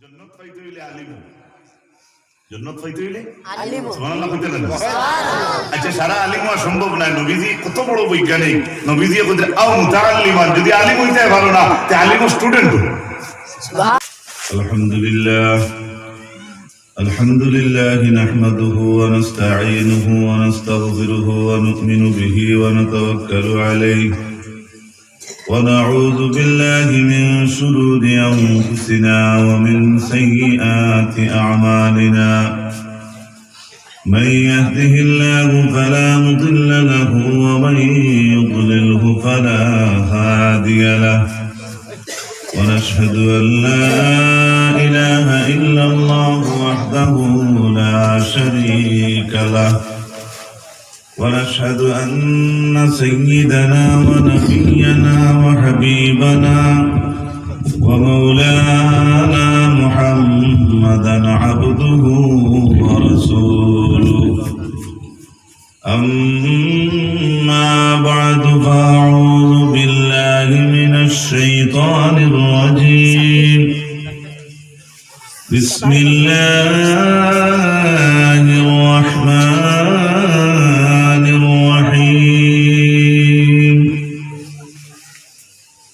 জান্নাত পাইতে হইলে আলিম, জান্নাত পাইতে হইলে আলিম। সুবহানাল্লাহ কইতে না? আচ্ছা, সারা আলিম হওয়া সম্ভব না। নবীজি কত বড় বৈজ্ঞানিক, নবীজি কইতে আও মুতাআল্লিমান, যদি আলিম হইতে ভালো না তে আলিম স্টুডেন্ট। আলহামদুলিল্লাহ আলহামদুলিল্লাহ নাহমাদুহু ওয়া নাস্তাঈনুহু ওয়া নাস্তাগফিরুহু ওয়া নু'মিনু বিহি ওয়া নাতাওয়াক্কালু আলাইহি ونعوذ بالله من شرور أنفسنا ومن سيئات أعمالنا من يهده الله فلا مضل له ومن يضلله فلا هادي له ونشهد أن لا إله إلا الله وحده لا شريك له ونشهد أن سيدنا ونبينا وحبيبنا ومولانا محمدا عبده ورسوله أما بعد فأعوذ بالله من الشيطان الرجيم بسم الله الرحمن الرحيم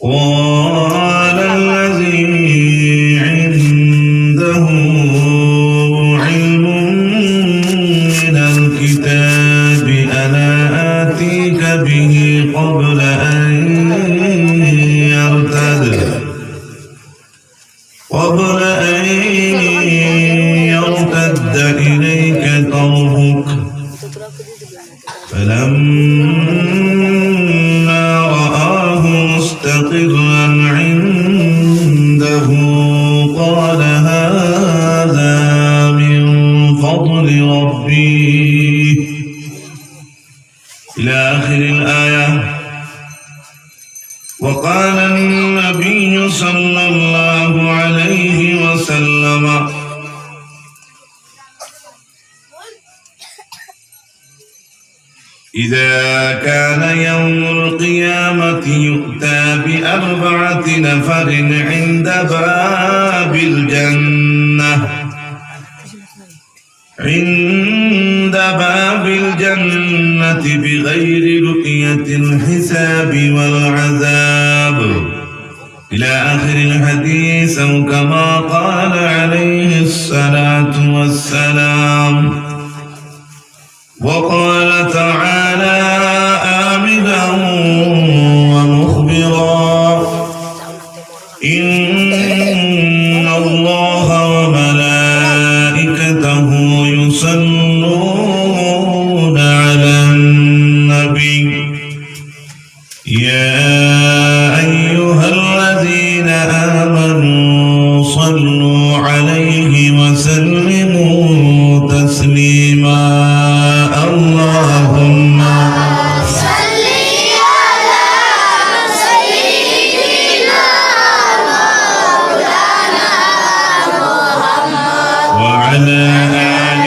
قال الذي عنده علم من الكتاب أنا آتيك به قبل أن يرتد إليك طرفك فلما رآه مستقرا عنده قال هذا من فضل ربي إلى آخر الآية. وقال النبي صلى الله عليه وسلم إذا كان يوم القيامة يؤتى بأربعة نفر عند باب الجنة بغير رؤية الحساب والعذاب إلى آخر الحديث، أو كما قال عليه الصلاة والسلام. وقال تعالى آمنا ومخبرا إن الله وملائكته يصلون على النبي يا أيها الذين آمنوا صلوا عليه وسلموا تسليما. اللهم صل على سيدنا مولانا محمد وعلى آل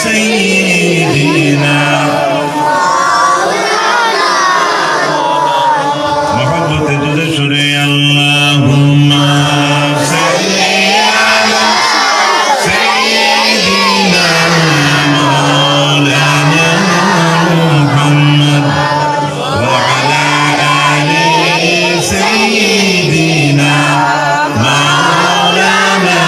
سيدنا مولانا محمد جل اللهم صل على سيدنا مولانا محمد وعلى آل سيدنا مولانا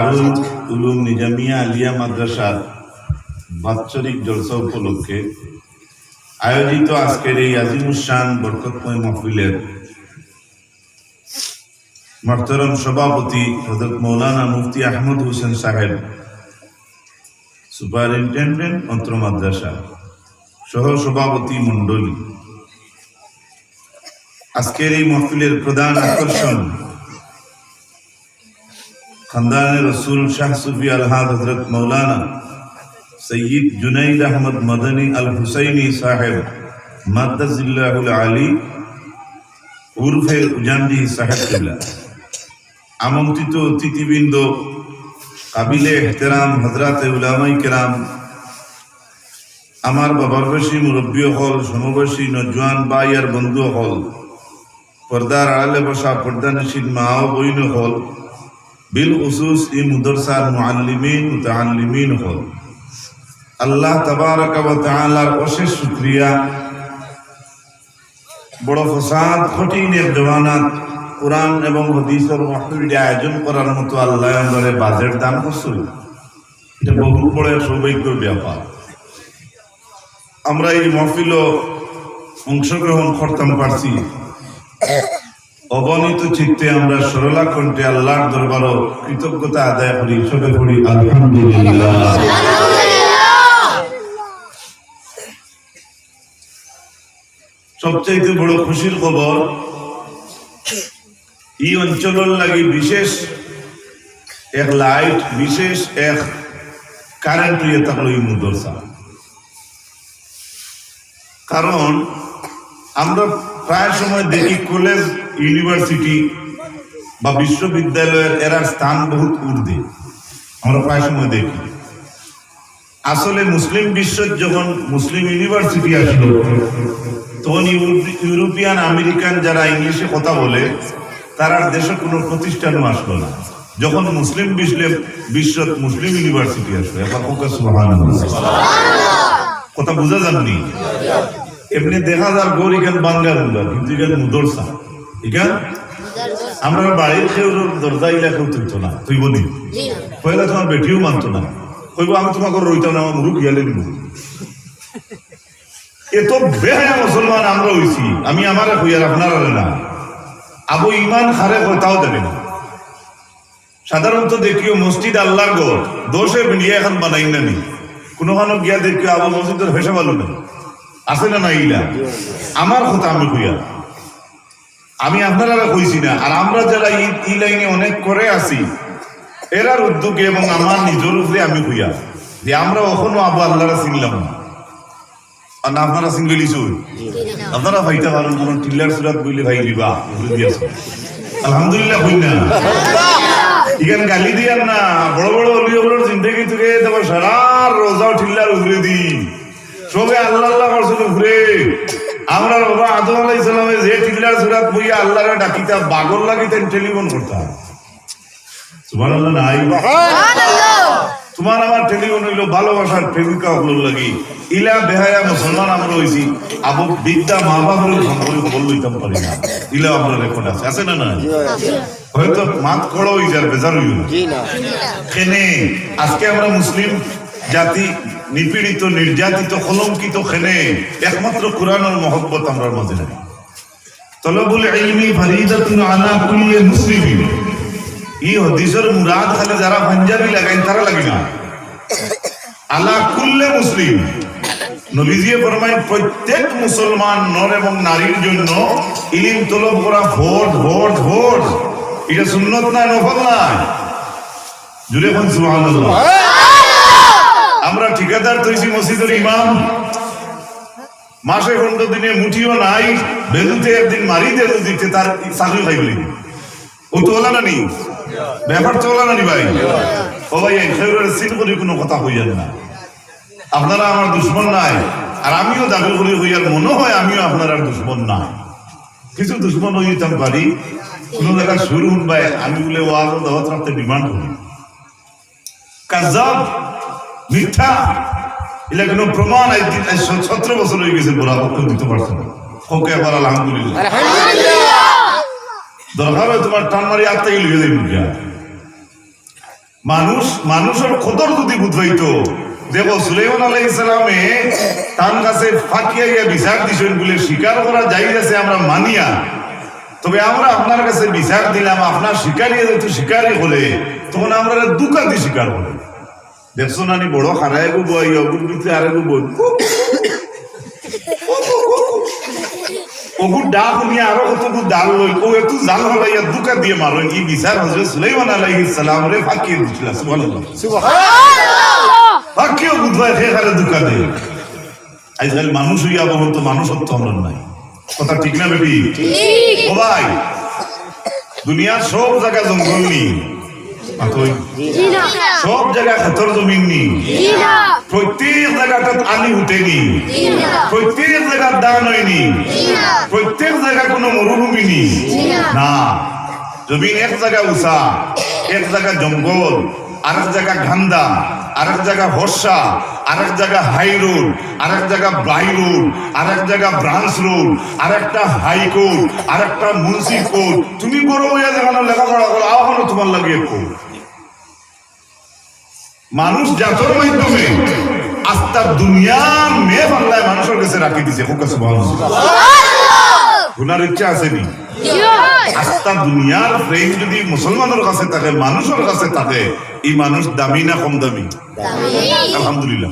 দারুল উলুম নিজামিয়া আলিয়া মাদ্রাসার বাৎসরিক জলসা উপলক্ষে আয়োজিত আজকের এই আজিমুশান বরকতময় মাহফিলের মোহতারাম সভাপতি হযরত মাওলানা মুফতি আহমদ হোসেন সাহেব, সুপারিনটেন্ডেন্ট অত্র মাদ্রাসা, সহ সভাপতি মন্ডলী, আজকের এই মাহফিলের প্রধান আকর্ষণ খানদানে রসুল শাহ সুফি আলহাদ হযরত মাওলানা সৈয়দ জুনাইদ আহমদ মদনী আল হুসাইনি সাহেব মাদ্দাজিল্লাহুল আলী উর্ফে উজানজি সাহেব কিবলা, আমন্ত্রিত অতিথিবৃন্দ, কাবিলে এহতেরাম হযরতে উলামাই কেরাম, আমার বাবারবাসী মুরব্বী হল, সমবয়সী নজওয়ান ভাই আর বন্ধু হল, পর্দার আড়ালে বসা পর্দানশীল মা ও বইন হল, বিল খুসুস ই মুদরসার মুআল্লিমিন মুতাআল্লিমিন হল, আল্লাহ তাবারাক ওয়া তাআলার অশেষ শুকরিয়া। বড় ফসাদ কঠিনের জমানাত কোরআন এবং হাদিসের মাহফিল আয়োজন করার মতো আল্লাহ আমাদের বাজেট দান করছিল। এটা বহু বড় সৌভাগ্যের ব্যাপার। আমরা এই মাহফিলও অংশগ্রহণ করতাম পারছি। অগণিত চিত্তে আমরা সরলা কণ্ঠে আল্লাহর দরবারও কৃতজ্ঞতা আদায় করি, সবে পড়ি আলহামদুলিল্লাহ। সবচাইতে বড় খুশির খবর, এই অঞ্চলের লাগি বিশেষ এক লাইট, বিশেষ এক কারেন্ট ইয়ে থাকলো এই মাদ্রাসা। কারণ আমরা প্রায় সময় দেখি কলেজ, ইউনিভার্সিটি বা বিশ্ববিদ্যালয়ের এরা স্থান বহুত ঊর্ধ্বে আমরা প্রায় সময় দেখি। আসলে মুসলিম বিশ্ব যখন মুসলিম ইউনিভার্সিটি আসলো, তখন ইউরোপিয়ান আমেরিকান যারা ইংলিশে কথা বলে তারা দেশে কোনো প্রতিষ্ঠানও আসলো না। যখন মুসলিম বিশ্ব মুসলিম ইউনিভার্সিটি আসলো, কথা বুঝা যাননি? এমনি দেখা যার গৌর এখান বাংলার কিন্তু এখানে মুদরসা, এখান আমরা বাড়ির কেউ দরজা ইলা কেউ তুলতো না, তুই বলি পয়লা তোমার বেটিও মানতো না, কইব আমি তোমাকে রইতাম না, আমার মুরুখ গিয়ালে নিব। এত বেহায়া মুসলমান আমরা হইছি, আমি আমার হইয়ার আপনারা না আবু ইমান হারে হইতাও দেবে না। সাধারণত দেখিও মসজিদ আল্লাহর ঘর, দোষে বিলিয়ে এখন বানাই না নি, কোনোখানে গিয়া দেখিও আবু মসজিদের ভেসে ভালো না, আছে না? না ইলা আমার কথা আমি হইয়া, আমি আপনারা কইছি না। আর আমরা যারা এই লাইনে অনেক করে আছি, এরার উদ্যোগে এবং আমার নিজের উপরে আমি হইয়া যে আমরা কখনো আবু আল্লাহরা চিনলাম না। আর আপনারা সিঙ্গেলি চুল আপনারা ভাইতে পারেন, কোন টিল্লার সুরাত বইলে ভাই দিবা আলহামদুলিল্লাহ হই না, এখানে গালি দিয়ার না। বড় বড় অলিওগুলোর জিন্দগি থেকে তারপর সারা রোজাও টিল্লার উগরে দি, সবে আল্লাহ আল্লাহ করছিল ঘুরে। আমরা বাবা আদম আলাইহিস সালামে যে টিল্লার সুরাত বইয়া আল্লাহরে ডাকিতা, বাগল লাগিতেন, টেলিফোন করতাম। সুবহানাল্লাহ নাই? তোমার আমার টেলিফোন হইল ভালোবাসার প্রেমিকা হল লাগি। ইলা বেহায়া মুসলমান আমরা হইছি, আবু বিদ্যা মা বাবার খবর লইতাম পারি না। ইলা আমরা রেকর্ড আছে না? না হয়তো মাত খড় হয়ে যার বেজার হইল না। কেনে আজকে আমরা মুসলিম জাতি নিপীড়িত, নির্যাতিত, কলঙ্কিত, খেনে একমাত্র কোরআনের মহব্বত আমরার মাঝে নাই। তলবুল ইলমি ফরিদাতুন আলা কুল্লি মুসলিমিন, এই হাদিসের মুরাদ খালি যারা পাঞ্জাবি লাগাইন তারা লাগে না, আলা কুল্লে মুসলিম। নবীজি ফরমায় প্রত্যেক মুসলমান নর এবং নারীর জন্য ইলম তলব করা ফরজ, ফরজ, ফরজ। এটা সুন্নত না, নফল না। জুড়ে কোন সুবহানাল্লাহ। আমরা ঠিকাদার তৈছি মসজিদের ইমাম, মাসে 15 দিনে মুঠিও নাই, বেদুতে একদিন মারি দেদু দিতে তার চাকরি খাইবলি। ও তো ওলা না নি, ব্যাপার তো ওলা না নি ভাই। ও ভাই খেউরের সিন করে কোনো কথা হইয়ার না। আপনারা আমার দুশ্মন নাই, আর আমিও দাবি করি হইয়ার মনে হয় আমিও আপনার আর দুশ্মন না। কিছু দুশ্মন হইতাম পারি, কোন জায়গায় শুরু হন ভাই, আমি বলে ওয়াজ দাওয়াত রাখতে ডিমান্ড করি। কাযাব, মিথ্যা, এটা কোনো প্রমাণ 17 বছর হয়ে গেছে বড় পক্ষ দিতে পারছে না। ওকে আবার আলহামদুলিল্লাহ, দরকার হয় তোমার টান মারি আত্মাই লিখে দেয়। মানুষের কদর যদি বুঝাইতো, দেখো সুলাইমান আলাইহিস সালামে তার কাছে ফাঁকিয়া গিয়া বিচার দিছেন বলে স্বীকার করা যাই আছে আমরা মানিয়া, তবে আমরা আপনার কাছে বিচার দিলাম, আপনার শিকারী যেহেতু শিকারী হলে তখন আমরা দুকাতি শিকার হলে। দেখছো না নি বড় খারায় গো বই অগুর ভিতরে আরেকো বই ওগুর ডাক নিয়ে আরো কতটুকু জাল লই, ও একটু জাল হলাইয়া দুকা দিয়ে মারো। এই বিচার হযরত সুলাইমান আলাইহিস সালাম রে ফাঁকিয়ে দিছিল। সুবহানাল্লাহ সুবহানাল্লাহ। ফাঁকিও বুঝবাই খেয়ে দুকা দিয়ে আজকাল মানুষ হইয়া বলতো মানুষত্ব আমরা নাই। কথা ঠিক না বেবি? ও ভাই, দুনিয়ার সব জায়গা জঙ্গল নি, সব জায়গায় খেতর জমিন নি, প্রত্যেক জায়গাটা আনি উঠেনি, প্রত্যেক জায়গার দান হয়নি, প্রত্যেক জায়গায় কোনো মরুভূমি নি না। জমিন এক জায়গা উষা, এক জায়গা জঙ্গল, আরেক জায়গা ঘান্দা, আরেক জায়গা ভরসা, আরেক জায়গা হাই রোড, আরেক জায়গা বাই রোড, আরেক জায়গা ব্রাঞ্চ রোড, আরেকটা হাইকোর্ট, আরেকটা মুন্সিফ কোর্ট। তুমি বড় হইয়া যেখানে লেখাপড়া করো আহ্বানও তোমার লাগিয়ে মানুষ জাতর মাধ্যমে আস্থা দুনিয়া মেয়ে বাংলায় মানুষের কাছে রাখি দিছে। গুনার ইচ্ছা আসেনি? আস্থা দুনিয়ার প্রেম যদি মুসলমানের কাছে থাকে, মানুষের কাছে থাকে, এই মানুষ দামি না কম দামি? আলহামদুলিল্লাহ।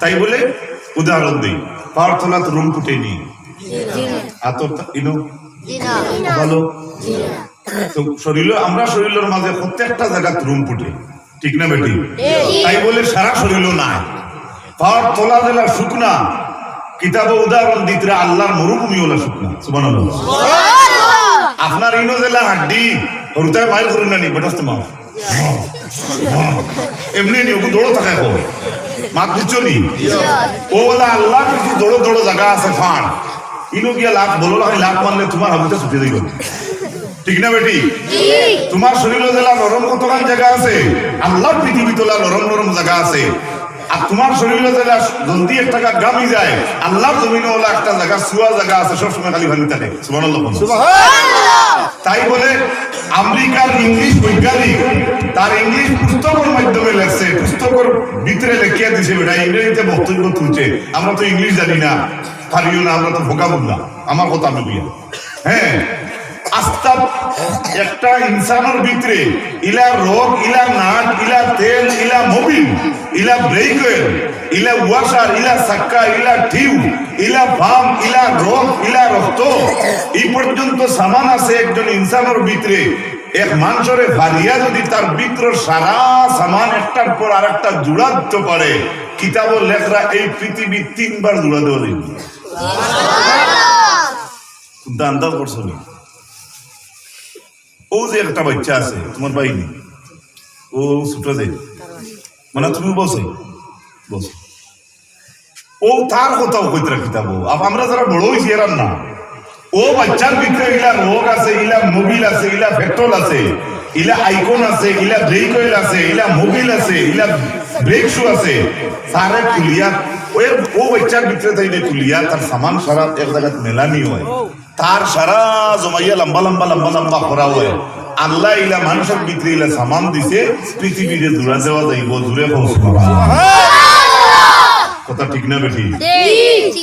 তাই বলে উদাহরণ দিই, প্রার্থনাত রুম ফুটে নি ভালো তো শরীর, আমরা শরীরের মাঝে প্রত্যেকটা জায়গা রুম ফুটে, ঠিক না বেটি? তাই বলে সারা শরীর না পাওয়ার তোলা জেলা শুকনা কিতাব উদাহরণ দিতে আল্লাহর মরুভূমি হলো শুকনা। সুবহানাল্লাহ। আপনার ইনো জেলা হাড্ডি হরুতায় মাইল করুন না নি বেটাস্তে মা এমনি নি ওকে দৌড়ো থাকে কো মাত বুঝছো নি? ও বলে আল্লাহ কিছু দৌড়ো দৌড়ো জায়গা আছে ফান ইনো গিয়া লাভ বলো লাভ মানলে তোমার হাবিতে ছুটে যাইব, ঠিক না বেটি? তোমার শরীর জেলা নরম কতখান জায়গা আছে, আল্লাহ পৃথিবী তোলা নরম নরম জায়গা আছে। আর তোমার শরীরে জেলা জলদি একটা গামি যায়, আল্লাহর জমিনে ওলা একটা জায়গা সুয়া জায়গা আছে, সবসময় খালি ভাবি থাকে। সুবহানাল্লাহ। তাই বলে আমেরিকার ইংলিশ বৈজ্ঞানিক তার ইংলিশ পুস্তকের মাধ্যমে লেখছে, পুস্তকের ভিতরে লেখিয়া দিছে বেটা ইংরেজিতে বক্তব্য তুলছে। আমরা তো ইংলিশ জানি না, পারিও না, আমরা তো ভোকাবুল না, আমার কথা আমি বুঝি। হ্যাঁ, আস্থা একটা ইনসানের ভিতরে ইলা রোগ, ইলা নাট, ইলা তেল, ইলা মোবিল, ইলা ব্রেক অয়েল, ইলা ওয়াশার, ইলা সাক্কা, ইলা টিউ, ইলা বাম, ইলা রোগ, ইলা রক্ত, এই পর্যন্ত সামান আছে একজন ইনসানের ভিতরে। এক মানুষের ভারিয়া যদি তার ভিতর সারা সামান একটার পর আর একটা জোড়া দিতে পারে, কিতাব লেখরা এই পৃথিবী 3 বার জোড়া দেওয়া যায়। আন্দাজ করছো নি? ও যে একটা বাচ্চা আছে তোমার বাইনি, ও ছুটে যায় মানে তুমি বসে বসে ও তার কথাও কইতে কিতাব। আমরা যারা বড় হয়েছি এরাম না, ও বাচ্চার ভিতরে ইলা রোগ আছে, ইলা মোবিল আছে, ইলা পেট্রোল আছে, ইলা আইকন আছে, ইলা ব্রেক অয়েল আছে, ইলা মোবিল আছে, ইলা ব্রেক শু আছে, সারে খুলিয়া ও বাচ্চার ভিতরে তাই খুলিয়া তার সামান সারা এক জায়গায় মেলানি হয়, তার সারা জমাইয়া লম্বা লম্বা লম্বা লম্বা করা হয়। আল্লাহ ইলা মানুষের ভিতরে ইলা সামান দিছে, পৃথিবীতে জোড়া দেওয়া যাইব, জুড়ে কথা ঠিক না বেঠি?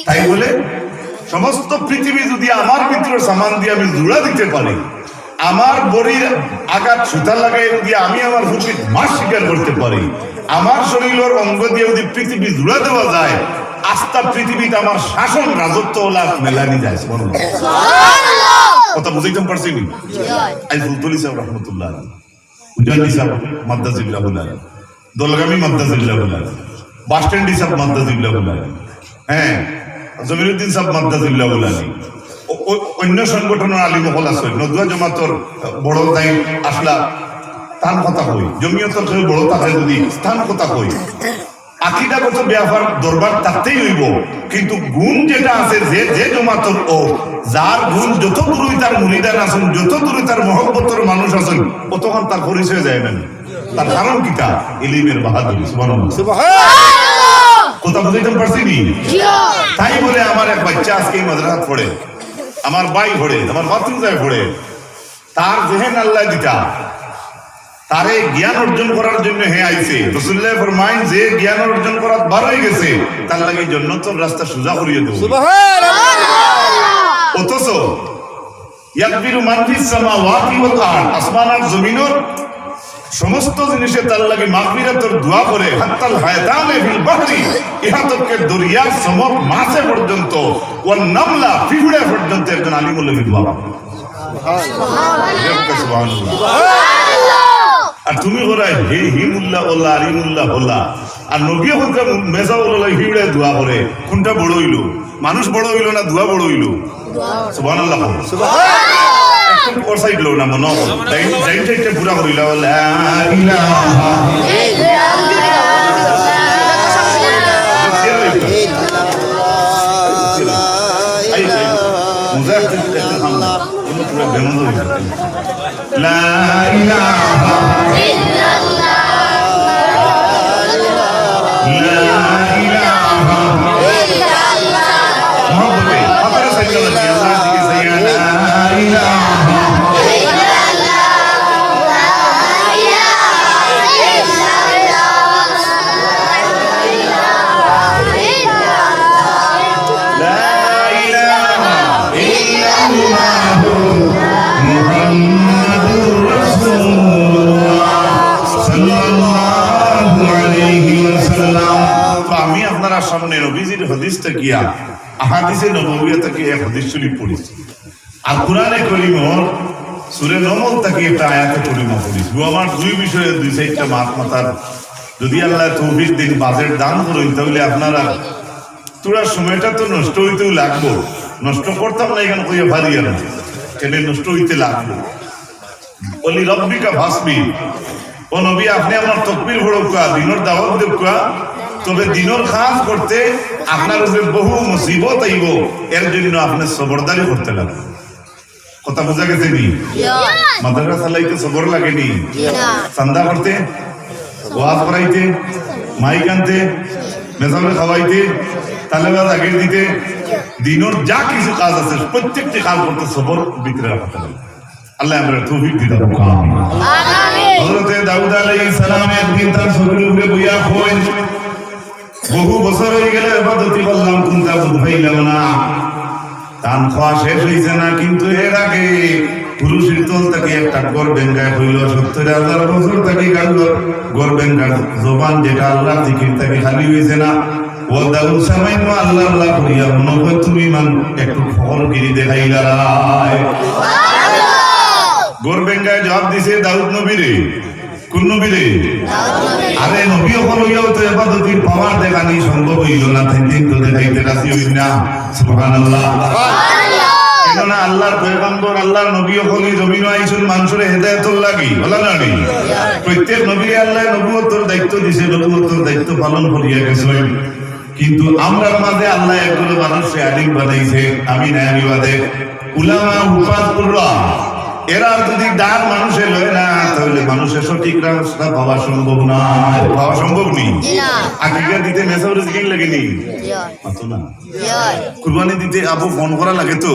তাই বলে সমস্ত পৃথিবী যদি আমার ভিতরে সামান দিয়ে আমি জোড়া দিতে পারি, আমার বড়ির আঘাত সুতা লাগাই যদি আমি আমার হুচিত মাস স্বীকার করতে পারি, আমার শরীরের অঙ্গ দিয়ে যদি পৃথিবী জোড়া দেওয়া যায়, আস্থা পৃথিবীতে আমার শাসন রাজত্ব মেলানি যায়। কথা বুঝাইতে পারছি নি? আই ফুলতলি সাহেব রহমতুল্লাহ, উজানি সাহেব মাদ্দাজিল্লাহ বলে, দলগামী মাদ্দাজিল্লাহ বলে, বাস স্ট্যান্ড সাহেব মাদ্দাজিল্লাহ বলে, হ্যাঁ জমিরুদ্দিন সাহেব মাদ্দাজিল্লাহ বলে, অন্য সংগঠনের আলী মহল আছে, নদুয়া জমাতর বড় দায়ী আসলা তার কথা কই, জমিয়তর বড় থাকে যদি স্থান কথা কই, আকিদাগত ব্যাপার দরবার তাতেই হইব, কিন্তু গুণ যেটা আছে যে যে জমাতর ও যার গুণ যত দূরই তার মুরিদান আছেন, যত দূরই তার মহব্বতের মানুষ আছেন, ততক্ষণ তার পরিচয় যায় না। তার কারণ কিটা? ইলিমের বাহাদুরি। সুবহানাল্লাহ। কথা বুঝাইতে পারছি নি? তাই বলে আমার এক বাচ্চা আজকে মাদ্রাসাত পড়ে, আমার ভাই পড়ে, আমার ভাতিজায় পড়ে, তার জেহেন আল্লাহ দিতা তারে জ্ঞান অর্জন করার জন্য হে আইছে। রাসূলুল্লাহ ফরমাইন যে জ্ঞান অর্জন করার বার হয়ে গেছে তার লাগি জান্নাতের রাস্তা সোজা করিয়ে দেব। সুবহানাল্লাহ। অথচ ইয়াকবিরু মান ফিস সামাওয়াতি ওয়াল আরদ, আসমান আর জমিনের সমস্ত জিনিসে তার লাগি মাগফিরাতের দোয়া করে, হাত্তাল হায়াতানে ফিল বাহরি, ইহা তককে দরিয়ার সমক মাছে পর্যন্ত, ওয়ান নামলা ফিহুড়ে পর্যন্ত একজন আলিমুল দোয়া করে। সুবহানাল্লাহ সুবহানাল্লাহ। আর তুমি ওরা হে হিমুল্লাহ ওল্লা আলিমুল্লাহ ওল্লা, আর নবী হচ্ছে মেজাউল্লাহ হিউড়ে দোয়া করে। কোনটা বড় হইল? মানুষ বড় হইল না দোয়া বড় হইল? সুবহানাল্লাহ সুবহানাল্লাহ। একটু ওর সাইড লো না মনো টাইম টাইমটা পুরা করিলা লা ইলাহা লা ইলাহা ইল্লাল্লাহ লা ইলাহা ইল্লাল্লাহ। মোহাম্মদে আপনারা সাইকেল নিয়ে আল্লাহ দিকে সাইয়া লা ইলাহা ইল্লাল্লাহ লা ইলাহা ইল্লাল্লাহ লা ইলাহা ইল্লাল্লাহ মুহাম্মাদুর রাসূলুল্লাহ সাল্লাল্লাহু আলাইহি ওয়াসাল্লাম। আমি আপনারা সামনে নবীজির হাদিসটা কিয়া আহাদিসে নববিয়্যা থেকে এক হাদিস শরীফ পড়েছি, আর কোরআনে কারীমের সূরা নমল থেকে একটা আয়াতে কারীমা পড়েছি। আমার দুই বিষয়ে দুই চারটা মাথার যদি আল্লাহ তৌফিক দিন বাজেট দান করেন তাহলে আপনারা তোরা সময়টা তো নষ্ট হইতেও লাগবো, নষ্ট করতাম না এখানে কইয়া ভারিয়া না কেন নষ্ট হইতে লাগলো। বলি রব্বিকা ভাসবি, ও নবী আপনি আমার তকবীর ভড়কা দিনের দাওয়াত দেবকা, তবে দিনের কাজ করতে আপনার উপরে বহু মুসিবত আইব, এর জন্য আপনি সবরদারি করতে লাগবে। কথা বোঝা গেছে নি? মাদ্রাসা চালাইতে সবর লাগেনি? চান্দা করতে, ওয়াজ করাইতে, মাইক আনতে, মেজামে খাওয়াইতে, তালেবাজ আগের দিতে, দিনের যা কিছু কাজ আছে প্রত্যেকটি কাজ করতে সবর ভিতরে রাখতে হবে। আল্লাহ আমরা তৌফিক দিতে পারবো। আমিন। হযরত দাউদ আলাইহিস সালাম একদিন তার শরীরের উপরে বইয়া কইন, বহু বছর হয়ে গেলে ইবাদতি করলাম কিন্তু বুঝাইলাম না, কান খাওয়া শেষ হয়েছে না, কিন্তু এর আগে পুরুষের তল থেকে একটা গড় বেঙ্গায় হইল ৭০,০০০ বছর থেকে গড় বেঙ্গার জবান যেটা আল্লাহ জিকির থেকে খালি হয়েছে না। ও দাউদ সামান্য আল্লাহ আল্লাহ করিয়া মনে হয় তুমি মান একটু ফখরগিরি দেখাইলাই। গড় বেঙ্গায় জবাব দিছে দাউদ নবীরে। কোন নবীরে? আরে নবী হইয়াও তো ইবাদতির পাওয়ার দেখানি সম্ভব হইল না, তিন তো দেখাইতে রাজি হইল না। সুবহানাল্লাহ সুবহানাল্লাহ। কেননা আল্লাহর পয়গম্বর আল্লাহর নবী হলি জমিনে আইসুন মানুষের হেদায়েতের লাগি, বলা না নি? প্রত্যেক নবী আল্লাহ নবুয়তের দায়িত্ব দিছে, নবুয়তের দায়িত্ব পালন করিয়া গেছেন। কিন্তু আমরা মাঝে আল্লাহ একগুলো মানুষকে আলিম বানাইছে, আমি না আমি বাদে উলামা উপাস কুররা, এরা যদি ডান মানুষে লয় না তাহলে মানুষের সঠিক রাস্তা পাওয়া সম্ভব না, পাওয়া সম্ভব নেই। আকিকা দিতে মেসাউরে জিকির লাগেনি, কুরবানি দিতে আবু ফোন করা লাগে তো,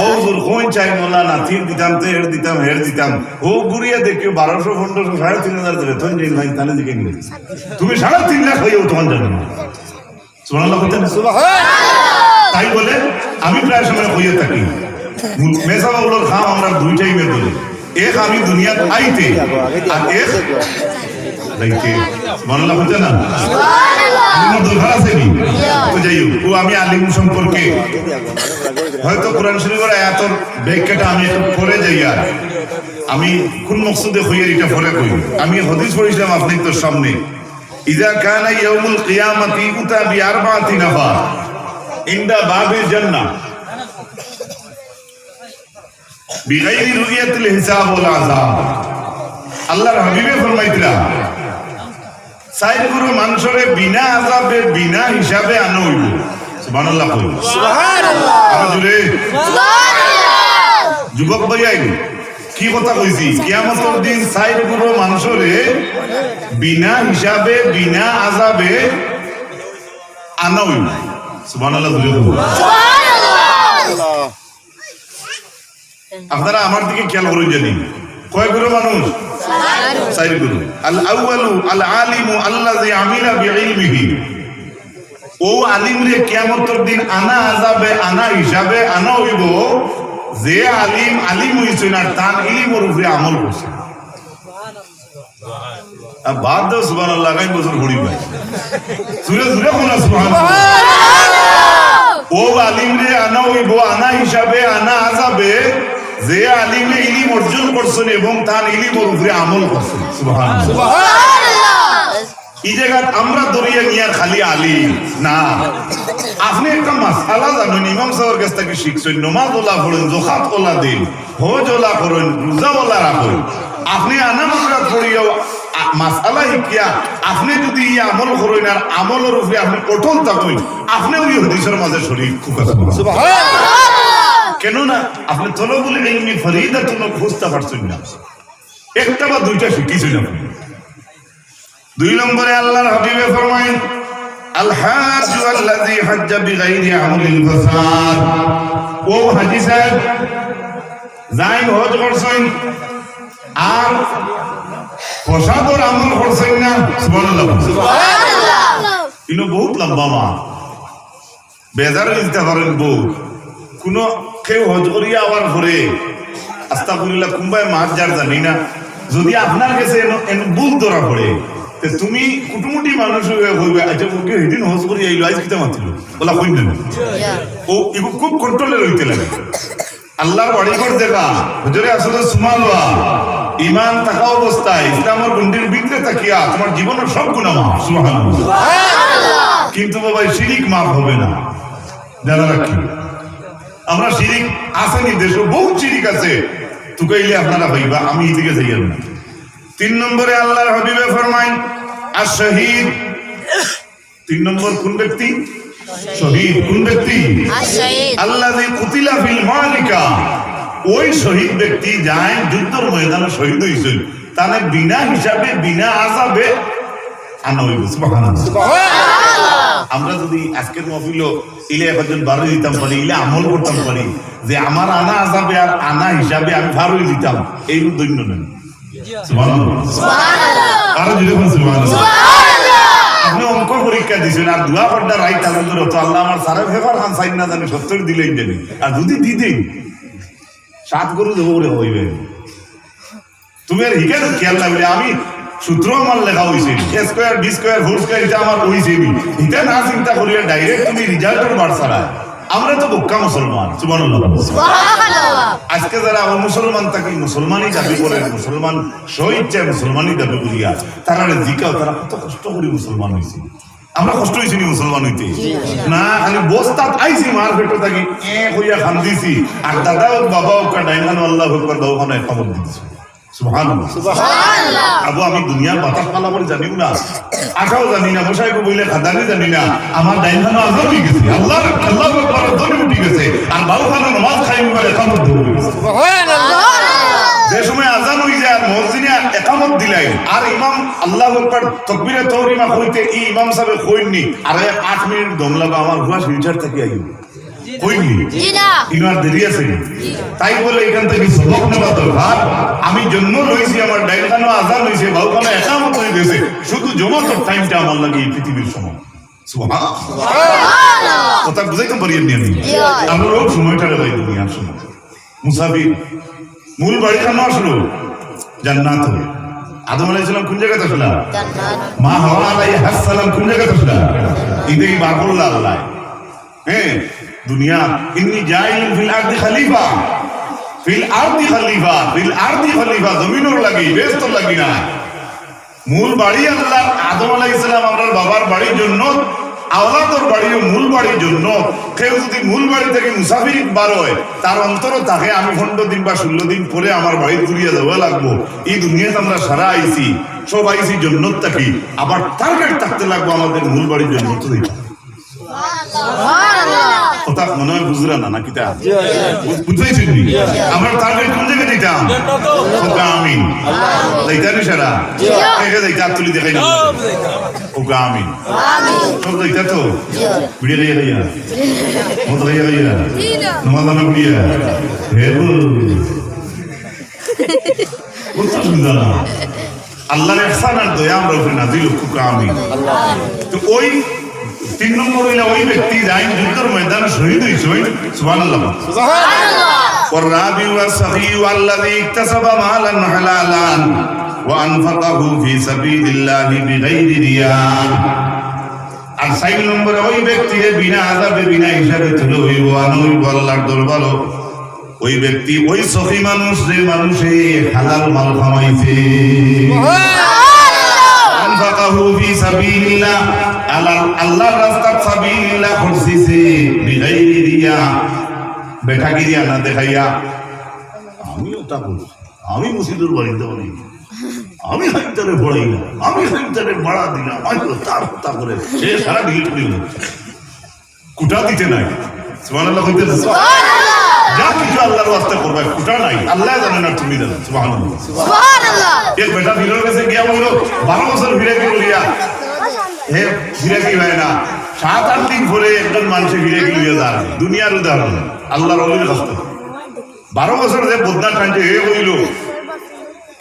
ও হুজুর কোন চাই মোলা নাতির দিতাম তো এর দিতাম হের দিতাম, ও গুড়িয়া দেখিও ১২০০ ১৫০০ ৩,৫০০ দেবে তখন যেই ভাই তাহলে দিকে নিয়ে তুমি ৩.৫ লাখ হয়েও তখন যাবে না। সুবহানাল্লাহ বলতেন। তাই বলে আমি প্রায় সময় হইয়া থাকি মেসাবাগুলোর খাম আমরা দুই টাইমে বলি, এক আমি দুনিয়াত আইতে আর এক যাইতে। সুবহানাল্লাহ বলতে না? সুবহানাল্লাহ। দরকার আছে নি? তো যাই হোক, ও আমি আলিম সম্পর্কে হয়তো কোরআন শরীফের আয়াতের ব্যাখ্যাটা আমি একটু পরে যাই, আর আমি কোন মকসুদে হইয়া এটা পরে কই। আমি হাদিস পড়িছিলাম আপনাদের সামনে, ইযা কানা ইয়াউমুল কিয়ামাতি উতা বিআরবাতি নাফার ইনদা বাবিল জান্নাহ বিগাইরি রুইয়াতিল হিসাব ওয়াল আযাব। আল্লাহর হাবিবে ফরমাইতরা সাইর গুরু মানুষরে বিনা আযাবে বিনা হিসাবে আনো হইব। সুবহানাল্লাহ কই। সুবহানাল্লাহ। জুরে সুবহানাল্লাহ। যুবক ভাই কি কথা কইছি, কিয়ামতের দিন সাইর গুরু মানুষরে বিনা হিসাবে বিনা আযাবে আনো হইব। সুবহানাল্লাহ জুরে সুবহানাল্লাহ। আপনারা আমার দিকে খেয়াল করুন, জানি কয় গুরু মানুষ? চার গুরু। আল আউয়ালু আল আলিমু আল্লাযী আমিলা বিইলমিহি। ও আলিম রে কিয়ামতের দিন আনা আযাবে আনা হিসাবে আনা হইব যে আলিম হইছে না তার ইলমের উপরে আমল করছে। বাদ দাও সুবহানাল্লাহ, গাই বছর ঘুরি ভাই সুরে সুরে কোন সুবহানাল্লাহ। ও আলিম রে আনা হইব আনা হিসাবে আনা আযাবে যে আলিমে ইলম অর্জন করছেন এবং তার ইলমের উপরে আমল করছেন। সুবহানাল্লাহ। এই জায়গা আমরা দরিয়া নিয়ার খালি আলিম না, আপনি একটা মাসালা জানেন, ইমাম সাহেবের কাছ থেকে শিখছেন, নমাজ ওলা পড়েন, জকাত ওলা দিন, হজ ওলা করেন, রোজা ওলা রাখেন। আপনি আনা মাকরাত পড়িয়াও মাসালা শিখিয়া আপনি যদি ই আমল করেন আর আমলের উপরে আপনি অটল থাকেন, আপনি ওই হাদিসের মাঝে শরীক কেননা আপনি তলবুল ইলমি ফরিদাতুন খুঁজতে পারছেন না, একটা বা দুইটা শিখিছেন আপনি। দুই নম্বরে আল্লাহর হাবিবে ফরমায়েন আল হাজ্জু আল্লাযী হাজ্জা বিগাইরি আমলিল ফাসাদ। ও হাজী সাহেব যাই হজ করছেন আর ফসাদর আমল করছেন না, সুবহানাল্লাহ সুবহানাল্লাহ। ইনো বহুত লম্বা মা বেজার দিতে পারেন বউ কোনো কেউ হজ করিয়া আবার পরে আস্তাগফিরুল্লাহ কুম্বাই মাছ যার জানি না, যদি আপনার কাছে ভুল ধরা পড়ে তুমি কুটুমুটি মানুষ হইবে, আচ্ছা ওকে সেদিন হজ করি আইলো আজ কিতা মাতিল বলা কই না, ও এগুলো খুব কন্ট্রোলে রইতে লাগে। আল্লাহর বাড়ি ঘর দেখা হুজুরে আসলে সুমালওয়া ইমান থাকা অবস্থায় ইসলামের গণ্ডির ভিতরে তাকিয়া তোমার জীবনের সব গুনাহ মাফ, সুবহানাল্লাহ। কিন্তু বাবা শিরিক মাফ হবে না, জানা রাখি। আমরা শিরিক আসেনি দেশে বহু শিরিক আছে, তুকাইলে আপনারা ভাইবা আমি এদিকে যাইয়ার না। তিন নম্বরে আল্লাহর হাবিবে ফরমাইন আর শহীদ। তিন নম্বর কোন ব্যক্তি? শহীদ। কোন ব্যক্তি? আল্লাযী কুতিলা ফিল মালিকা। ওই শহীদ ব্যক্তি যায় যুদ্ধের ময়দানে শহীদ হইছেন, তাহলে বিনা হিসাবে বিনা আযাবে আনা হইব। সুবহানাল্লাহ সুবহানাল্লাহ। আমরা যদি আজকের মাহফিল ইলে একজন বারো দিতাম পারি, ইলে আমল করতাম পারি যে আমার আনা আযাবে আর আনা হিসাবে আমি বারোই দিতাম, এই দৈন্য নেন। সুবহানাল্লাহ সুবহানাল্লাহ। আর যদি বলেন সুবহানাল্লাহ সুবহানাল্লাহ। আপনি অঙ্ক পরীক্ষা দিছেন আর দুয়া পড়া রাইট তাহলে তো আল্লাহ আমার সারা ফেভার খান সাইন না জানি 70 দিলেন জানি, আর যদি দিতেন 7 গরু দেবো বলে হইবে। তুমি আর হিকে খেয়াল লাগবে আমি সূত্র আমার লেখা হয়েছে A square B square whole square, এটা আমার হয়েছে এটা না চিন্তা করিয়া ডাইরেক্ট তুমি রিজাল্টের বার ছাড়া। আমরা তো বোকা মুসলমান, সুবহানাল্লাহ সুবহানাল্লাহ। আজকে যারা মুসলমান থাকি মুসলমানই দাবি করেন, মুসলমান স্বইচ্ছায় মুসলমানই দাবি করিয়া তারা জিকাও তারা কত কষ্ট করে মুসলমান হয়েছে। আমরা কষ্ট হয়েছি নি মুসলমান হইতে না, খালি বস্তাত আইছি মার পেটো থাকি হইয়া খান দিছি আর দাদা হোক বাবা হোক ডাইনান আল্লাহ হোক দাওখানে খবর দিতেছি। সুবহানাল্লাহ সুবহানাল্লাহ। আবু আমি দুনিয়ার বাতাস পালা করে জানিও না, আশাও জানি না, বসাইকো বইলে খাদানি জানি না, আমার ডাইনখানা আজান হয়ে গেছে, আল্লাহ আল্লাহ আকবার ধ্বনি উঠে গেছে আর বাবুখানা নামাজ খাইবে বলে একামত ধরে গেছে। সুবহানাল্লাহ। যে সময় আজান হয়ে যায় মসজিদে একামত দিলাই আর ইমাম আল্লাহু আকবার তাকবীরে তাহরিমা কইতে এই ইমাম সাহেব কইনি আর 8 মিনিট দম লাগা আমার হুয়া ফিল্টার থেকে আইব কইনি জি না, ইনার দেরি আছে তাই বলে এখান থেকে সবক নেওয়া দরকার। আমি জন্ম লইছি আমার ডাইনখানা আজান হইছে বাবুখানা একামত হয়ে গেছে, শুধু জমাতের টাইমটা আমার লাগে এই পৃথিবীর সময়। সুবহানাল্লাহ সুবহানাল্লাহ। কথা বুঝাইতে পারিয়েন নি আমি, আমরা লোক সময়টা লাগাই দুনিয়ার সময়। মুসাফির মূল বাড়ি কেন আসলো? জান্নাত। আদম আলাইহিস সালাম কোন জায়গাতে আসলা? জান্নাত। মা হাওয়া আলাইহিস সালাম কোন জায়গাতে আসলা? ইদেই বাকুল্লাহ আল্লাহ। হ্যাঁ দুনিয়া ইন্নী জাইলুন ফিল আরদি খলিফা, ফিল আরদি খলিফা, ফিল আরদি খলিফা, জমিনের লাগি ব্যস্ত লাগি না। মূল বাড়ি আল্লাহ আদম আলাইহিস সালাম আমরার বাবার বাড়ির জন্য আওলাদর বাড়ির মূল বাড়ির জন্য কেউ যদি মূল বাড়ি থেকে মুসাফির বার হয় তার অন্তর থাকে আমি 15 দিন বা 16 দিন পরে আমার বাড়ি ঘুরিয়ে যাওয়া লাগবো। এই দুনিয়াতে আমরা সারা আইছি সব আইছি জন্নত থাকি, আবার টার্গেট থাকতে লাগবো আমাদের মূল বাড়ির জন্নত দিতে। কথা মনে হয় বুঝলা না নাকি? তা বুঝাইছেন আমরা টার্গেট কোন জায়গায় দিতাম? আমিন যাইতানি সারা যাইতে তুলি দেখাই না ওকা আমিন সব যাইতা তো ভিড়ে গাইয়া গাইয়া মত গাইয়া গাইয়া নমাজ না ভিড়িয়া কত সুন্দর না আল্লাহর ইহসান আর দয়া আমরা উপরে নাজিল হোক আমিন তো ওই 3 নম্বর হইলো ওই ব্যক্তি যাই যুদ্ধের ময়দানে শহীদ হইছে সুবহানাল্লাহ সুবহানাল্লাহ والرابع والسخي الذي اكتسب مالا حلالا وانفقه في سبيل الله بغير رياء আর 4 নম্বরে ওই ব্যক্তিকে বিনা আযাবে বিনা হিসাবে তুলে হইব আনইব আল্লাহর দরবারে ওই ব্যক্তি ওই সখী মানুষ যে মানুষে হালাল মাল কামাইছে সুবহানাল্লাহ আনফাকাহু ফি সাবিলিল্লাহ আল্লাহর রাস্তায় সাবিলিল্লাহ খরচিছে বিগাইরি রিয়া বেটাগিরিয়া না দেখাইয়া আমিও তা বলি আমি মসজিদের বাড়িতে বলি আমি হাইতারে পড়াই না আমি হাইতারে বাড়া দিলাম আমি তার কথা করে সে সারা ডিলিট দিল কুটা দিতে নাই সুবহানাল্লাহ কইতে সুবহানাল্লাহ যা কিছু আল্লাহর ওয়াস্তে করবে কুটা নাই আল্লাহ জানেন আর তুমি জানো সুবহানাল্লাহ সুবহানাল্লাহ এক বেটা বিলের কাছে গিয়া বলল 12 বছর ফিরে কি বলিয়া হে ফিরে কি হয় না 7-8 দিন পরে একজন মানুষ ফিরে কি লইয়া যায় দুনিয়ার উদাহরণ আল্লাহর ওলির কাছে 12 বছর যে বদনা টানতে হে হইল